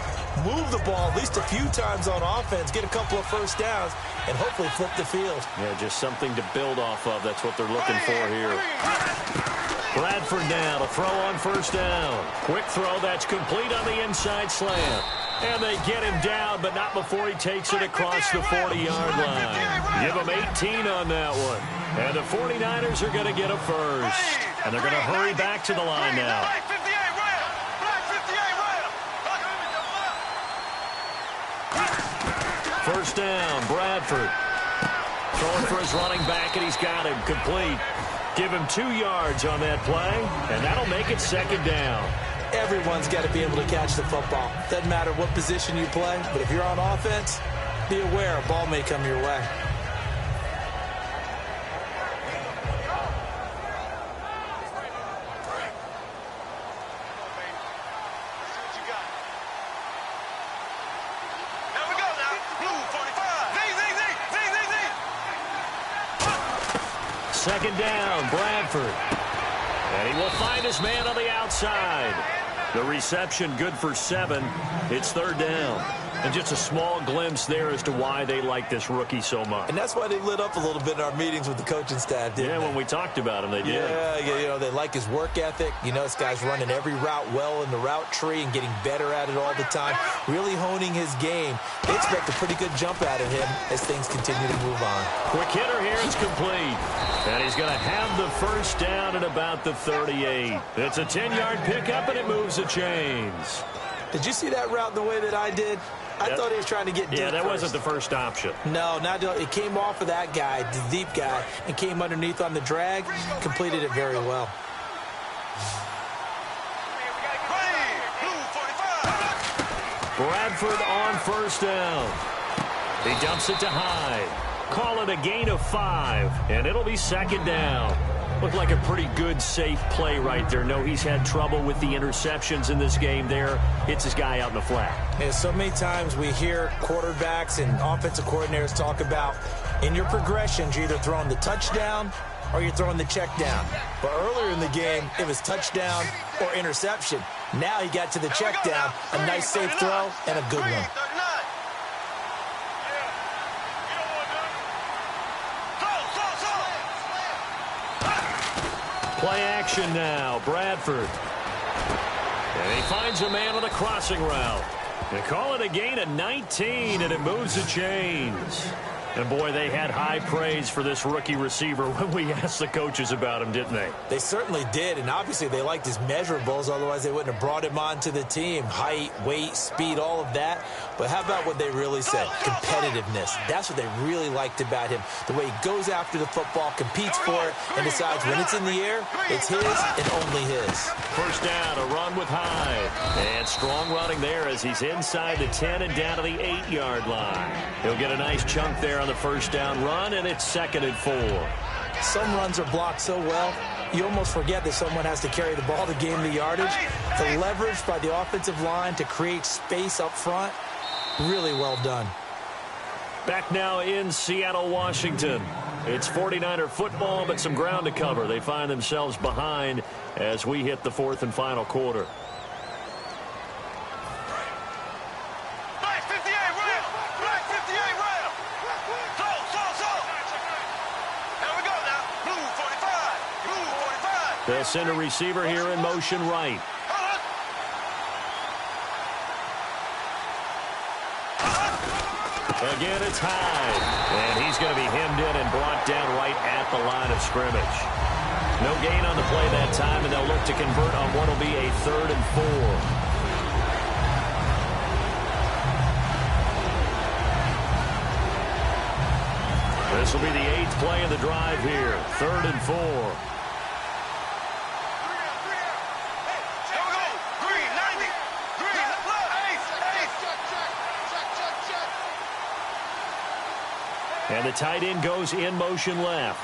move the ball at least a few times on offense, get a couple of first downs, and hopefully flip the field. Yeah, just something to build off of. That's what they're looking for here. Bradford now to throw on first down. Quick throw, that's complete on the inside slant. And they get him down, but not before he takes it across the 40-yard line. Give him 18 on that one. And the 49ers are going to get a first. And they're going to hurry back to the line now. First down, Bradford. Throwing for his running back, and he's got him complete. Give him 2 yards on that play, and that'll make it second down. Everyone's got to be able to catch the football. Doesn't matter what position you play, but if you're on offense, be aware a ball may come your way. Second down, Bradford. And he will find his man on the outside. The reception good for 7. It's third down. And just a small glimpse there as to why they like this rookie so much. And that's why they lit up a little bit in our meetings with the coaching staff, didn't they? When we talked about him, they did. Yeah, you know, they like his work ethic. You know, this guy's running every route well in the route tree and getting better at it all the time, really honing his game. They expect a pretty good jump out of him as things continue to move on. Quick hitter here, it's complete. And he's going to have the first down at about the 38. It's a 10-yard pickup, and it moves the chains. Did you see that route the way that I did? I thought he was trying to get deep. Yeah, that first. wasn't the first option. No, it came off of that guy, the deep guy, and came underneath on the drag, completed it very well. Bradford on first down. He dumps it to Hyde. Call it a gain of 5, and it'll be second down. Looked like a pretty good, safe play right there. No, he's had trouble with the interceptions in this game there. Hits his guy out in the flat. Yeah, so many times we hear quarterbacks and offensive coordinators talk about in your progressions, you're either throwing the touchdown or you're throwing the check down. But earlier in the game, it was touchdown or interception. Now he got to the check down, a nice safe throw, and a good one. Play action now, Bradford. And he finds a man on the crossing route. They call it a gain of 19, and it moves the chains. And, boy, they had high praise for this rookie receiver when we asked the coaches about him, didn't they? They certainly did, and obviously they liked his measurables. Otherwise, they wouldn't have brought him onto the team. Height, weight, speed, all of that. But how about what they really said? Competitiveness. That's what they really liked about him. The way he goes after the football, competes for it, and decides when it's in the air, it's his and only his. First down, a run with Hyde. And strong running there as he's inside the 10 and down to the 8-yard line. He'll get a nice chunk there on the first down run, and it's second and 4. Some runs are blocked so well, you almost forget that someone has to carry the ball to gain the yardage. The leverage by the offensive line to create space up front, really well done. Back now in Seattle, Washington. It's 49er football, but some ground to cover. They find themselves behind as we hit the fourth and final quarter. They'll send a receiver here in motion right. Again, it's Hyde. And he's going to be hemmed in and brought down right at the line of scrimmage. No gain on the play that time, and they'll look to convert on what will be a 3rd and 4. This will be the 8th play of the drive here. 3rd and 4. And the tight end goes in motion left.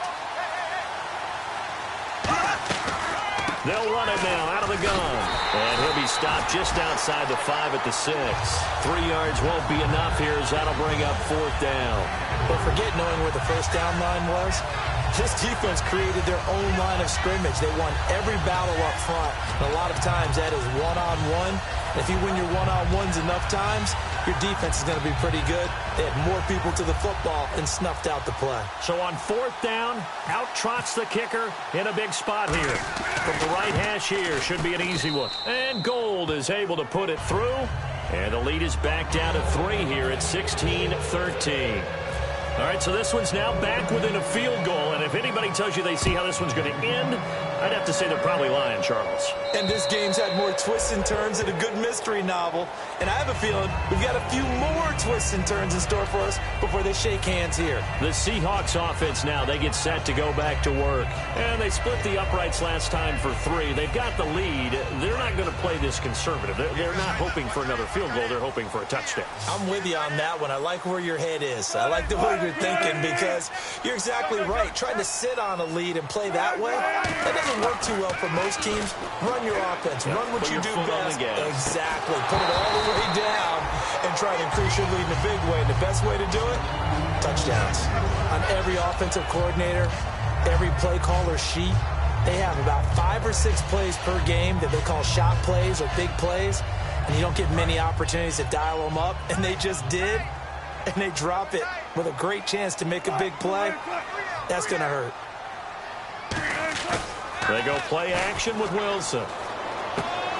They'll run it now out of the gun. And he'll be stopped just outside the 5 at the 6. 3 yards won't be enough here as that'll bring up 4th down. But forget knowing where the first down line was. This defense created their own line of scrimmage. They won every battle up front. And a lot of times that is one-on-one. If you win your one-on-ones enough times, your defense is going to be pretty good. They had more people to the football and snuffed out the play. So on 4th down, out trots the kicker in a big spot here. From the right hash here, should be an easy one. And Gold is able to put it through. And the lead is back down to 3 here at 16-13. All right, so this one's now back within a field goal. And if anybody tells you they see how this one's going to end, I'd have to say they're probably lying, Charles. And this game's had more twists and turns than a good mystery novel. And I have a feeling we've got a few more twists and turns in store for us before they shake hands here. The Seahawks offense now, they get set to go back to work. And they split the uprights last time for 3. They've got the lead. They're not going to play this conservative. They're not hoping for another field goal. They're hoping for a touchdown. I'm with you on that one. I like where your head is. I like the way you're thinking because you're exactly right. Trying to sit on a lead and play that way, that doesn't work too well for most teams. Run your offense. Run what you do best. Exactly. Put it all the way down and try to increase your lead in a big way. And the best way to do it, touchdowns. On every offensive coordinator, every play caller sheet, they have about 5 or 6 plays per game that they call shot plays or big plays. And you don't get many opportunities to dial them up. And they just did. And they drop it with a great chance to make a big play. That's going to hurt. They go play action with Wilson.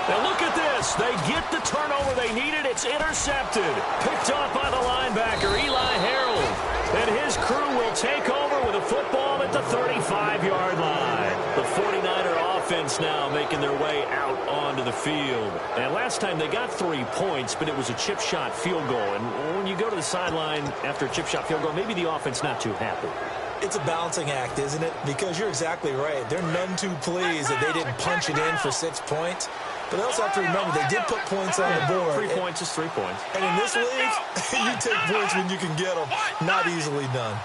Now look at this. They get the turnover they needed. It's intercepted. Picked off by the linebacker, Eli Harold. And his crew will take over with a football at the 35-yard line. The 49er offense now making their way out onto the field. And last time they got 3 points, but it was a chip shot field goal. And when you go to the sideline after a chip shot field goal, maybe the offense not too happy. It's a balancing act, isn't it? Because you're exactly right. They're none too pleased that they didn't punch it in for 6 points. But they also have to remember they did put points on the board. 3 points is 3 points. And in this league, you take points when you can get them. Not easily done.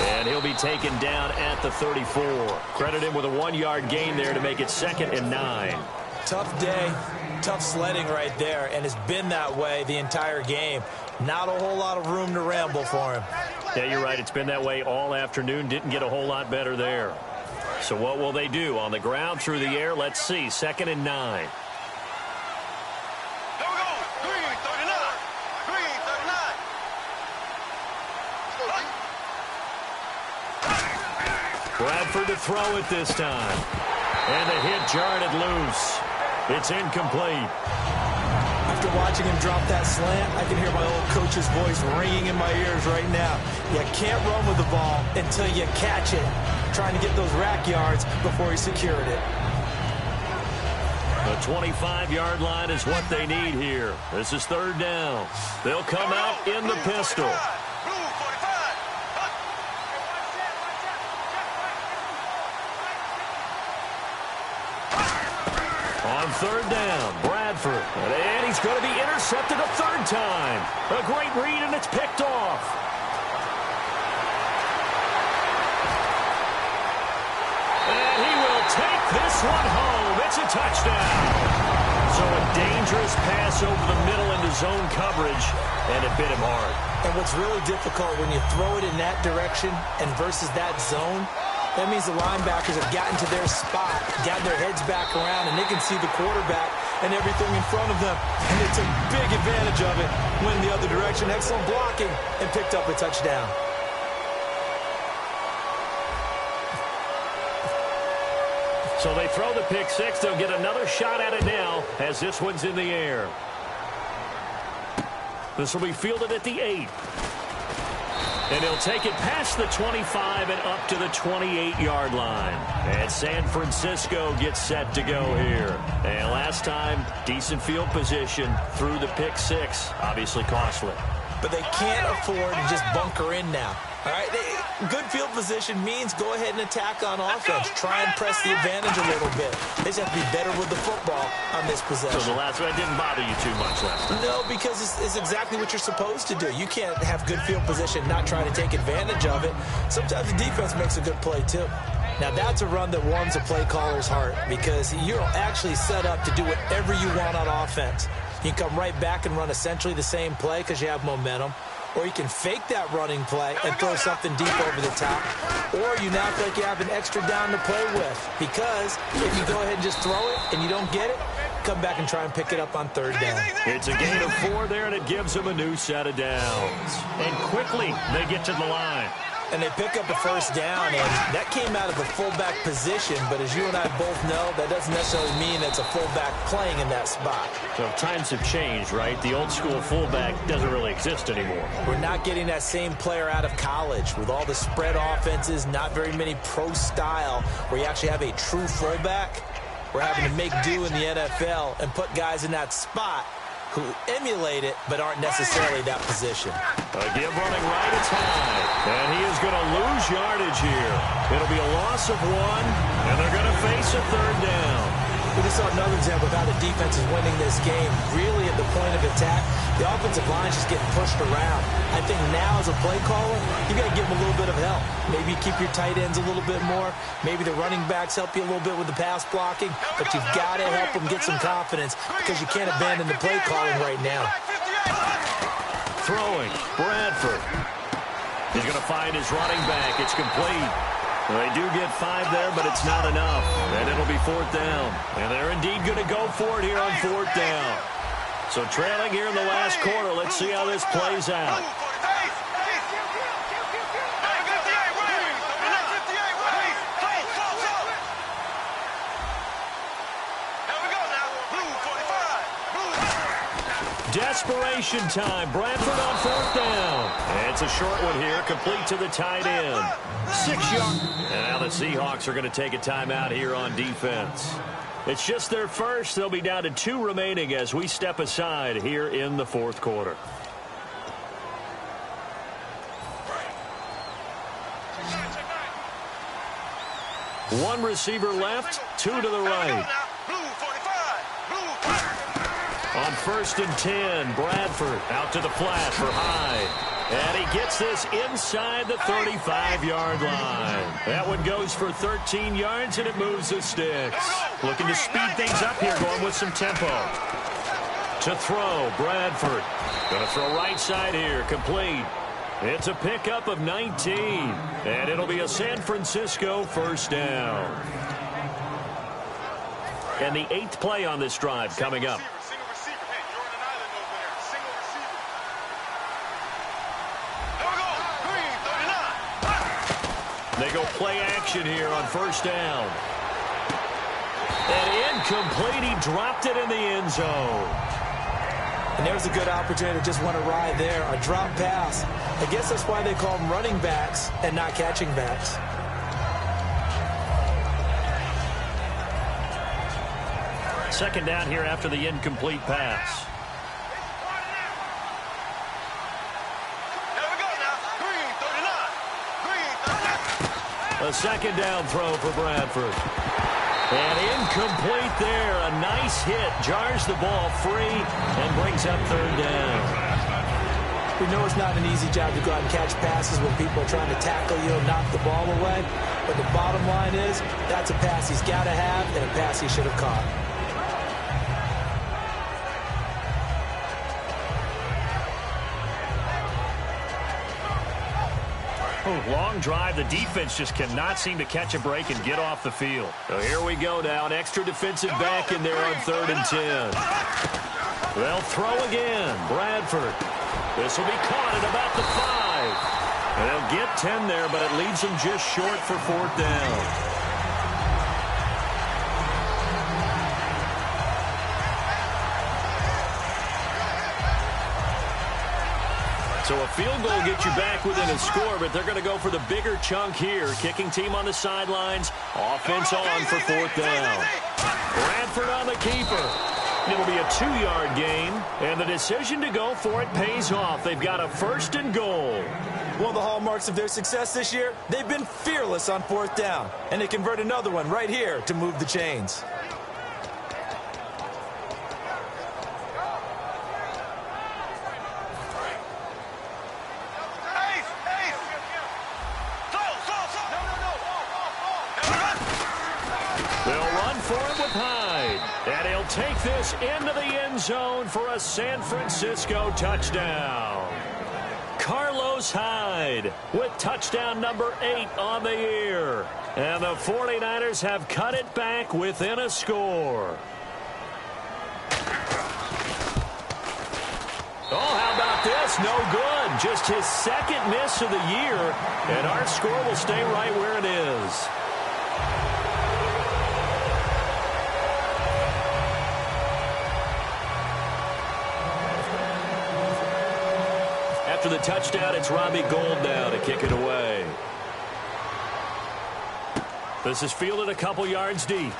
And he'll be taken down at the 34. Credit him with a 1-yard gain there to make it 2nd and 9. Tough day, tough sledding right there, and it's been that way the entire game. Not a whole lot of room to ramble for him. Yeah, you're right. It's been that way all afternoon. Didn't get a whole lot better there. So what will they do? On the ground, through the air? Let's see. 2nd and 9. Bradford to throw it this time. And the hit jarred it loose. It's incomplete. After watching him drop that slant, I can hear my old coach's voice ringing in my ears right now. You can't run with the ball until you catch it. Trying to get those rack yards before he secured it. The 25-yard line is what they need here. This is 3rd down. They'll come out in the pistol. On 3rd down, Bradford. And he's going to be intercepted a 3rd time. A great read, and it's picked off. And he will take this one home. It's a touchdown. So a dangerous pass over the middle into zone coverage, and it bit him hard. And what's really difficult when you throw it in that direction and versus that zone, that means the linebackers have gotten to their spot, gotten their heads back around, and they can see the quarterback and everything in front of them. And they took big advantage of it, went the other direction, excellent blocking, and picked up a touchdown. So they throw the pick 6. They'll get another shot at it now as this one's in the air. This will be fielded at the 8. And he'll take it past the 25 and up to the 28-yard line. And San Francisco gets set to go here. And last time, decent field position through the pick 6. Obviously costly. But they can't afford to just bunker in now. All right, good field position means go ahead and attack on offense. Try and press the advantage a little bit. They just have to be better with the football on this possession. So the last one didn't bother you too much last time? No, because it's exactly what you're supposed to do. You can't have good field position, not try to take advantage of it. Sometimes the defense makes a good play, too. Now, that's a run that warms a play caller's heart because you're actually set up to do whatever you want on offense. You can come right back and run essentially the same play because you have momentum. Or you can fake that running play and throw something deep over the top. Or you now feel like you have an extra down to play with. Because if you go ahead and just throw it and you don't get it, come back and try and pick it up on third down. It's a gain of 4 there, and it gives them a new set of downs. And quickly, they get to the line. And they pick up a first down, and that came out of a fullback position. But as you and I both know, that doesn't necessarily mean it's a fullback playing in that spot. So times have changed, right? The old school fullback doesn't really exist anymore. We're not getting that same player out of college with all the spread offenses, not very many pro style, where you actually have a true fullback. We're having to make do in the NFL and put guys in that spot who emulate it but aren't necessarily that position. A give running right, it's high. And he is going to lose yardage here. It'll be a loss of 1, and they're going to face a third down. We just saw another example of how the defense is winning this game. Really at the point of attack, the offensive line is just getting pushed around. I think now as a play caller, you got to give them a little bit of help. Maybe keep your tight ends a little bit more. Maybe the running backs help you a little bit with the pass blocking. But you've got to help them get some confidence because you can't abandon the play calling right now. Throwing, Bradford. He's going to find his running back. It's complete. Well, they do get 5 there, but it's not enough. And it'll be 4th down. And they're indeed going to go for it here on 4th down. So trailing here in the last quarter. Let's see how this plays out. Desperation time. Bradford on 4th down. And it's a short one here, complete to the tight end. 6 yards. And now the Seahawks are going to take a timeout here on defense. It's just their first. They'll be down to 2 remaining as we step aside here in the 4th quarter. One receiver left, 2 to the right. On 1st and 10, Bradford out to the flat for Hyde. And he gets this inside the 35-yard line. That one goes for 13 yards, and it moves the sticks. Looking to speed things up here, going with some tempo. To throw, Bradford. Going to throw right side here, complete. It's a pickup of 19, and it'll be a San Francisco first down. And the 8th play on this drive coming up. They go play action here on 1st down. And incomplete. He dropped it in the end zone. And there's a good opportunity to just want to ride there. A drop pass. I guess that's why they call them running backs and not catching backs. Second down here after the incomplete pass. A second down throw for Bradford. And incomplete there. A nice hit. Jars the ball free and brings up 3rd down. We know it's not an easy job to go out and catch passes when people are trying to tackle you and knock the ball away. But the bottom line is that's a pass he's got to have and a pass he should have caught. Long drive. The defense just cannot seem to catch a break and get off the field. So here we go now. An extra defensive back in there on 3rd and 10. They'll throw again. Bradford. This will be caught at about the 5. And they'll get 10 there, but it leaves them just short for 4th down. So a field goal gets you back within a score, but they're going to go for the bigger chunk here. Kicking team on the sidelines. Offense on for 4th down. Bradford on the keeper. It'll be a 2-yard gain, and the decision to go for it pays off. They've got a 1st and goal. One of the hallmarks of their success this year, they've been fearless on 4th down, and they convert another one right here to move the chains. And he'll take this into the end zone for a San Francisco touchdown. Carlos Hyde with touchdown number 8 on the year. And the 49ers have cut it back within a score. Oh, how about this? No good. Just his 2nd miss of the year. And our score will stay right where it is. After the touchdown, it's Robbie Gould now to kick it away. This is fielded a couple yards deep.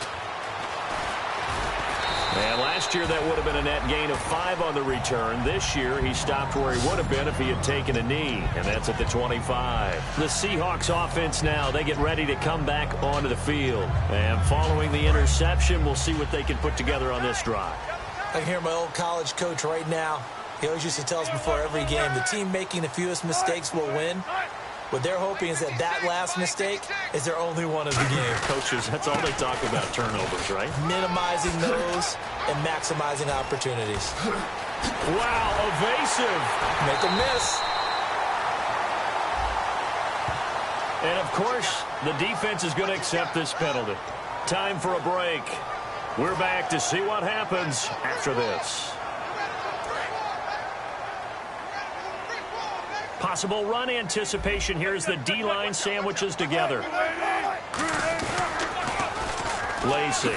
And last year, that would have been a net gain of 5 on the return. This year, he stopped where he would have been if he had taken a knee, and that's at the 25. The Seahawks offense now, they get ready to come back onto the field. And following the interception, we'll see what they can put together on this drive. I can hear my old college coach right now. He always used to tell us before every game, the team making the fewest mistakes will win. What they're hoping is that last mistake is their only one of the game. Coaches, that's all they talk about, turnovers, right? Minimizing those and maximizing opportunities. Wow, evasive. Make a miss. And, of course, the defense is going to accept this penalty. Time for a break. We're back to see what happens after this. Possible run anticipation here as the D-line sandwiches together. Lacey.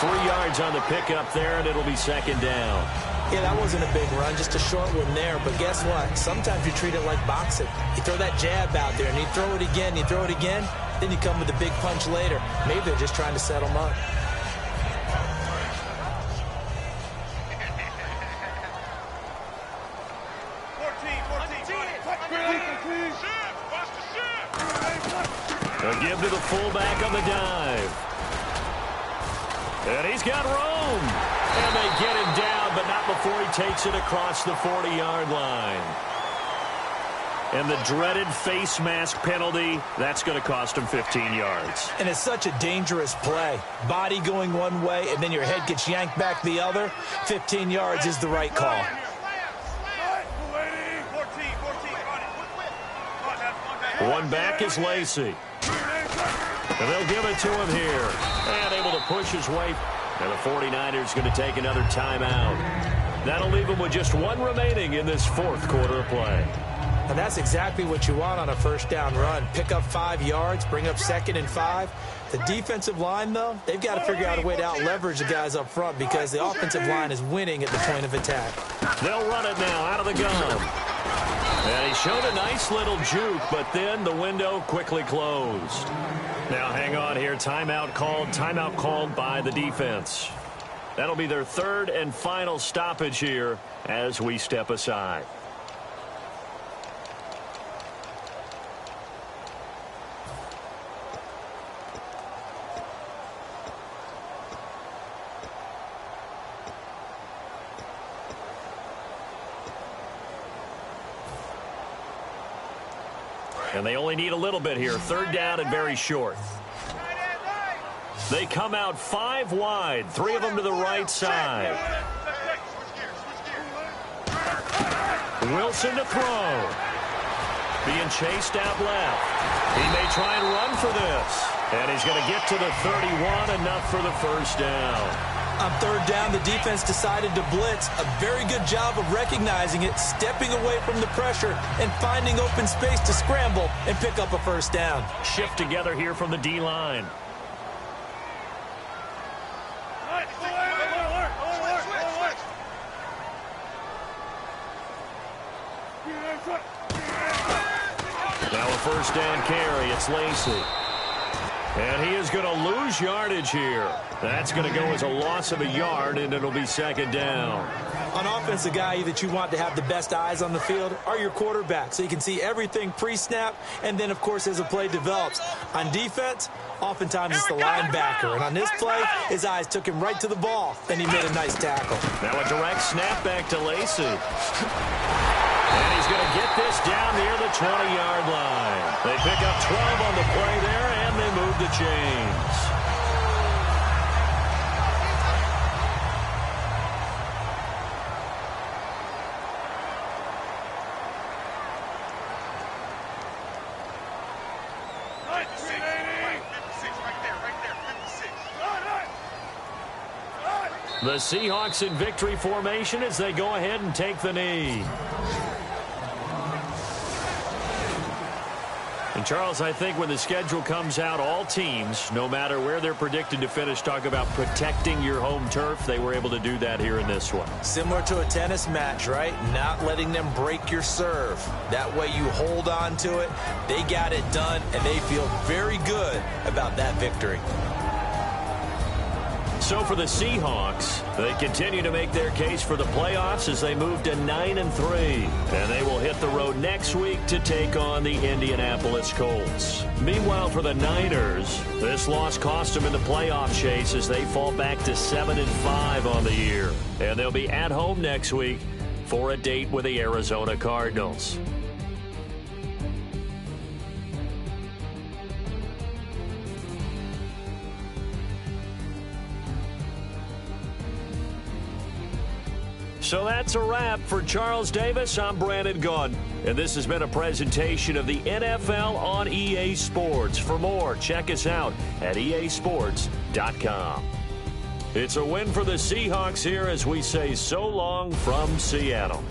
3 yards on the pickup there, and it'll be 2nd down. Yeah, that wasn't a big run, just a short one there. But guess what? Sometimes you treat it like boxing. You throw that jab out there, and you throw it again, you throw it again, then you come with a big punch later. Maybe they're just trying to set them up. A give to the fullback on the dive. And he's got room. And they get him down, but not before he takes it across the 40-yard line. And the dreaded face mask penalty, that's going to cost him 15 yards. And it's such a dangerous play. Body going one way, and then your head gets yanked back the other. 15 yards is the right call. One back is Lacey. And they'll give it to him here. And able to push his way. And the 49ers going to take another timeout. That'll leave him with just 1 remaining in this 4th quarter of play. And that's exactly what you want on a 1st down run. Pick up 5 yards, bring up 2nd and 5. The defensive line, though, they've got to figure out a way to out-leverage the guys up front because the offensive line is winning at the point of attack. They'll run it now out of the gun. And he showed a nice little juke, but then the window quickly closed. Now hang on here. Timeout called by the defense. That'll be their 3rd and final stoppage here as we step aside. And they only need a little bit here. 3rd down and very short. They come out 5 wide. 3 of them to the right side. Wilson to throw. Being chased out left. He may try and run for this. And he's going to get to the 31, enough for the 1st down. On 3rd down, the defense decided to blitz. A very good job of recognizing it, stepping away from the pressure, and finding open space to scramble and pick up a 1st down. Shift together here from the D-line. Now a 1st down carry. It's Lacey. And he is going to lose yardage here. That's going to go as a loss of a yard, and it'll be second down. On offense, the guy that you want to have the best eyes on the field are your quarterback, so you can see everything pre-snap, and then, of course, as the play develops. On defense, oftentimes it's the linebacker, and on this play, his eyes took him right to the ball, and he made a nice tackle. Now a direct snap back to Lacey. And he's going to get this down near the 20-yard line. They pick up 12 on the play there, and they move the chains. The Seahawks in victory formation as they go ahead and take the knee. And, Charles, I think when the schedule comes out, all teams, no matter where they're predicted to finish, talk about protecting your home turf. They were able to do that here in this one. Similar to a tennis match, right? Not letting them break your serve. That way you hold on to it. They got it done, and they feel very good about that victory. So for the Seahawks, they continue to make their case for the playoffs as they move to 9-3. And they will hit the road next week to take on the Indianapolis Colts. Meanwhile, for the Niners, this loss cost them in the playoff chase as they fall back to 7-5 on the year. And they'll be at home next week for a date with the Arizona Cardinals. So that's a wrap. For Charles Davis, I'm Brandon Gunn. And this has been a presentation of the NFL on EA Sports. For more, check us out at easports.com. It's a win for the Seahawks here as we say so long from Seattle.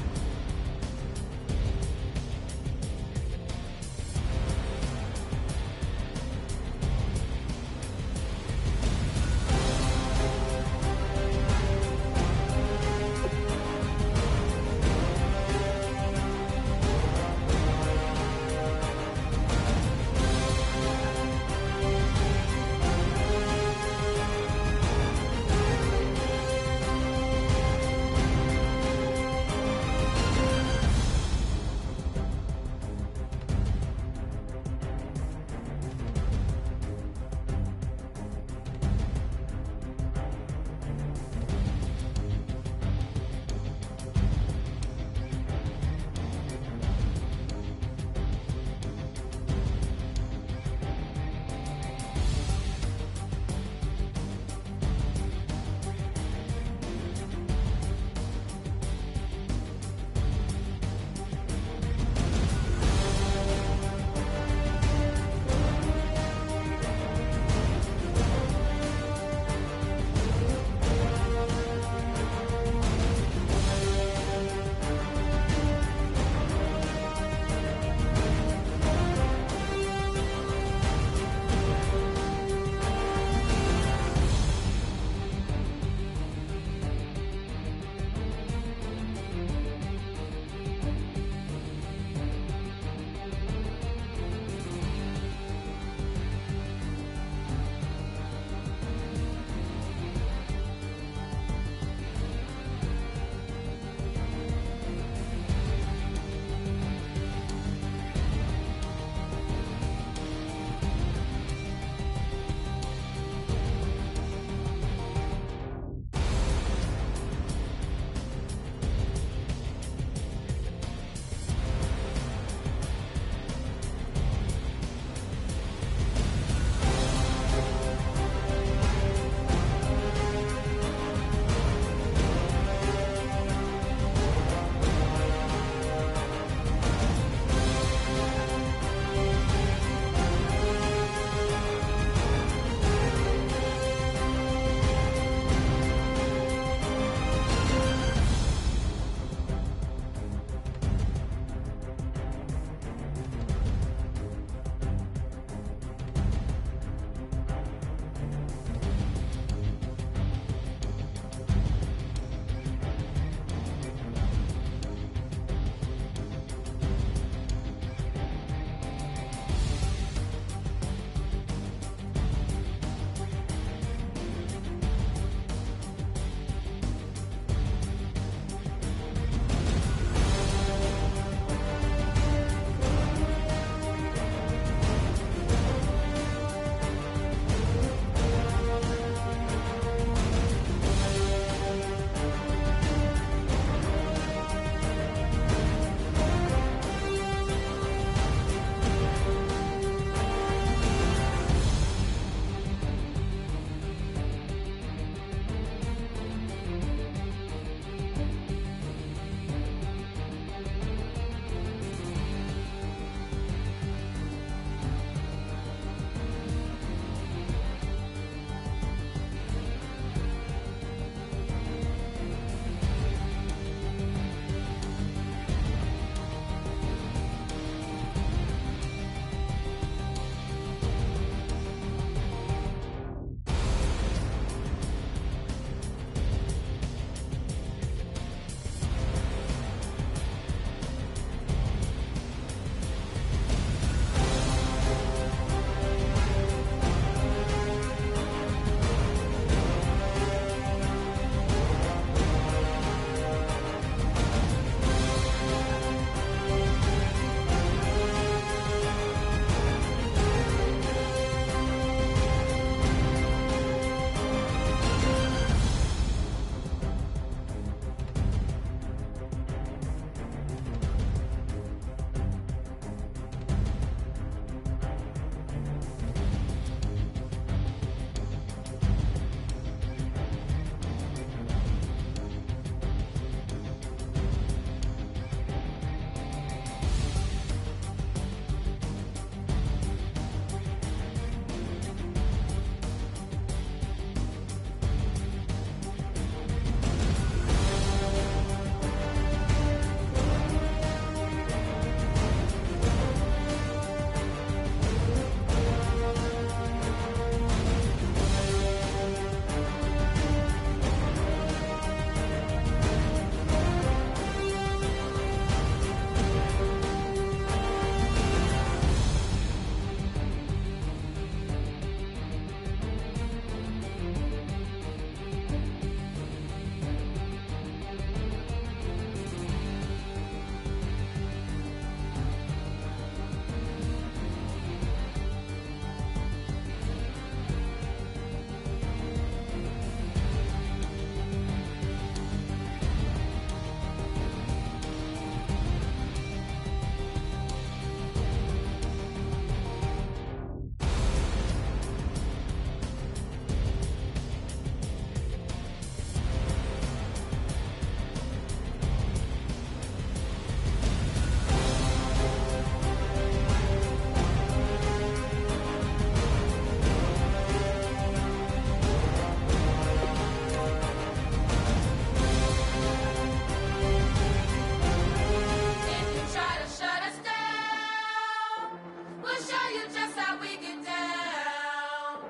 we get down.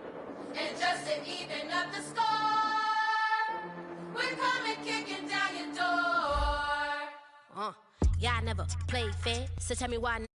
And just to even up the score, we're coming kicking down your door. Yeah, I never played fair, so tell me why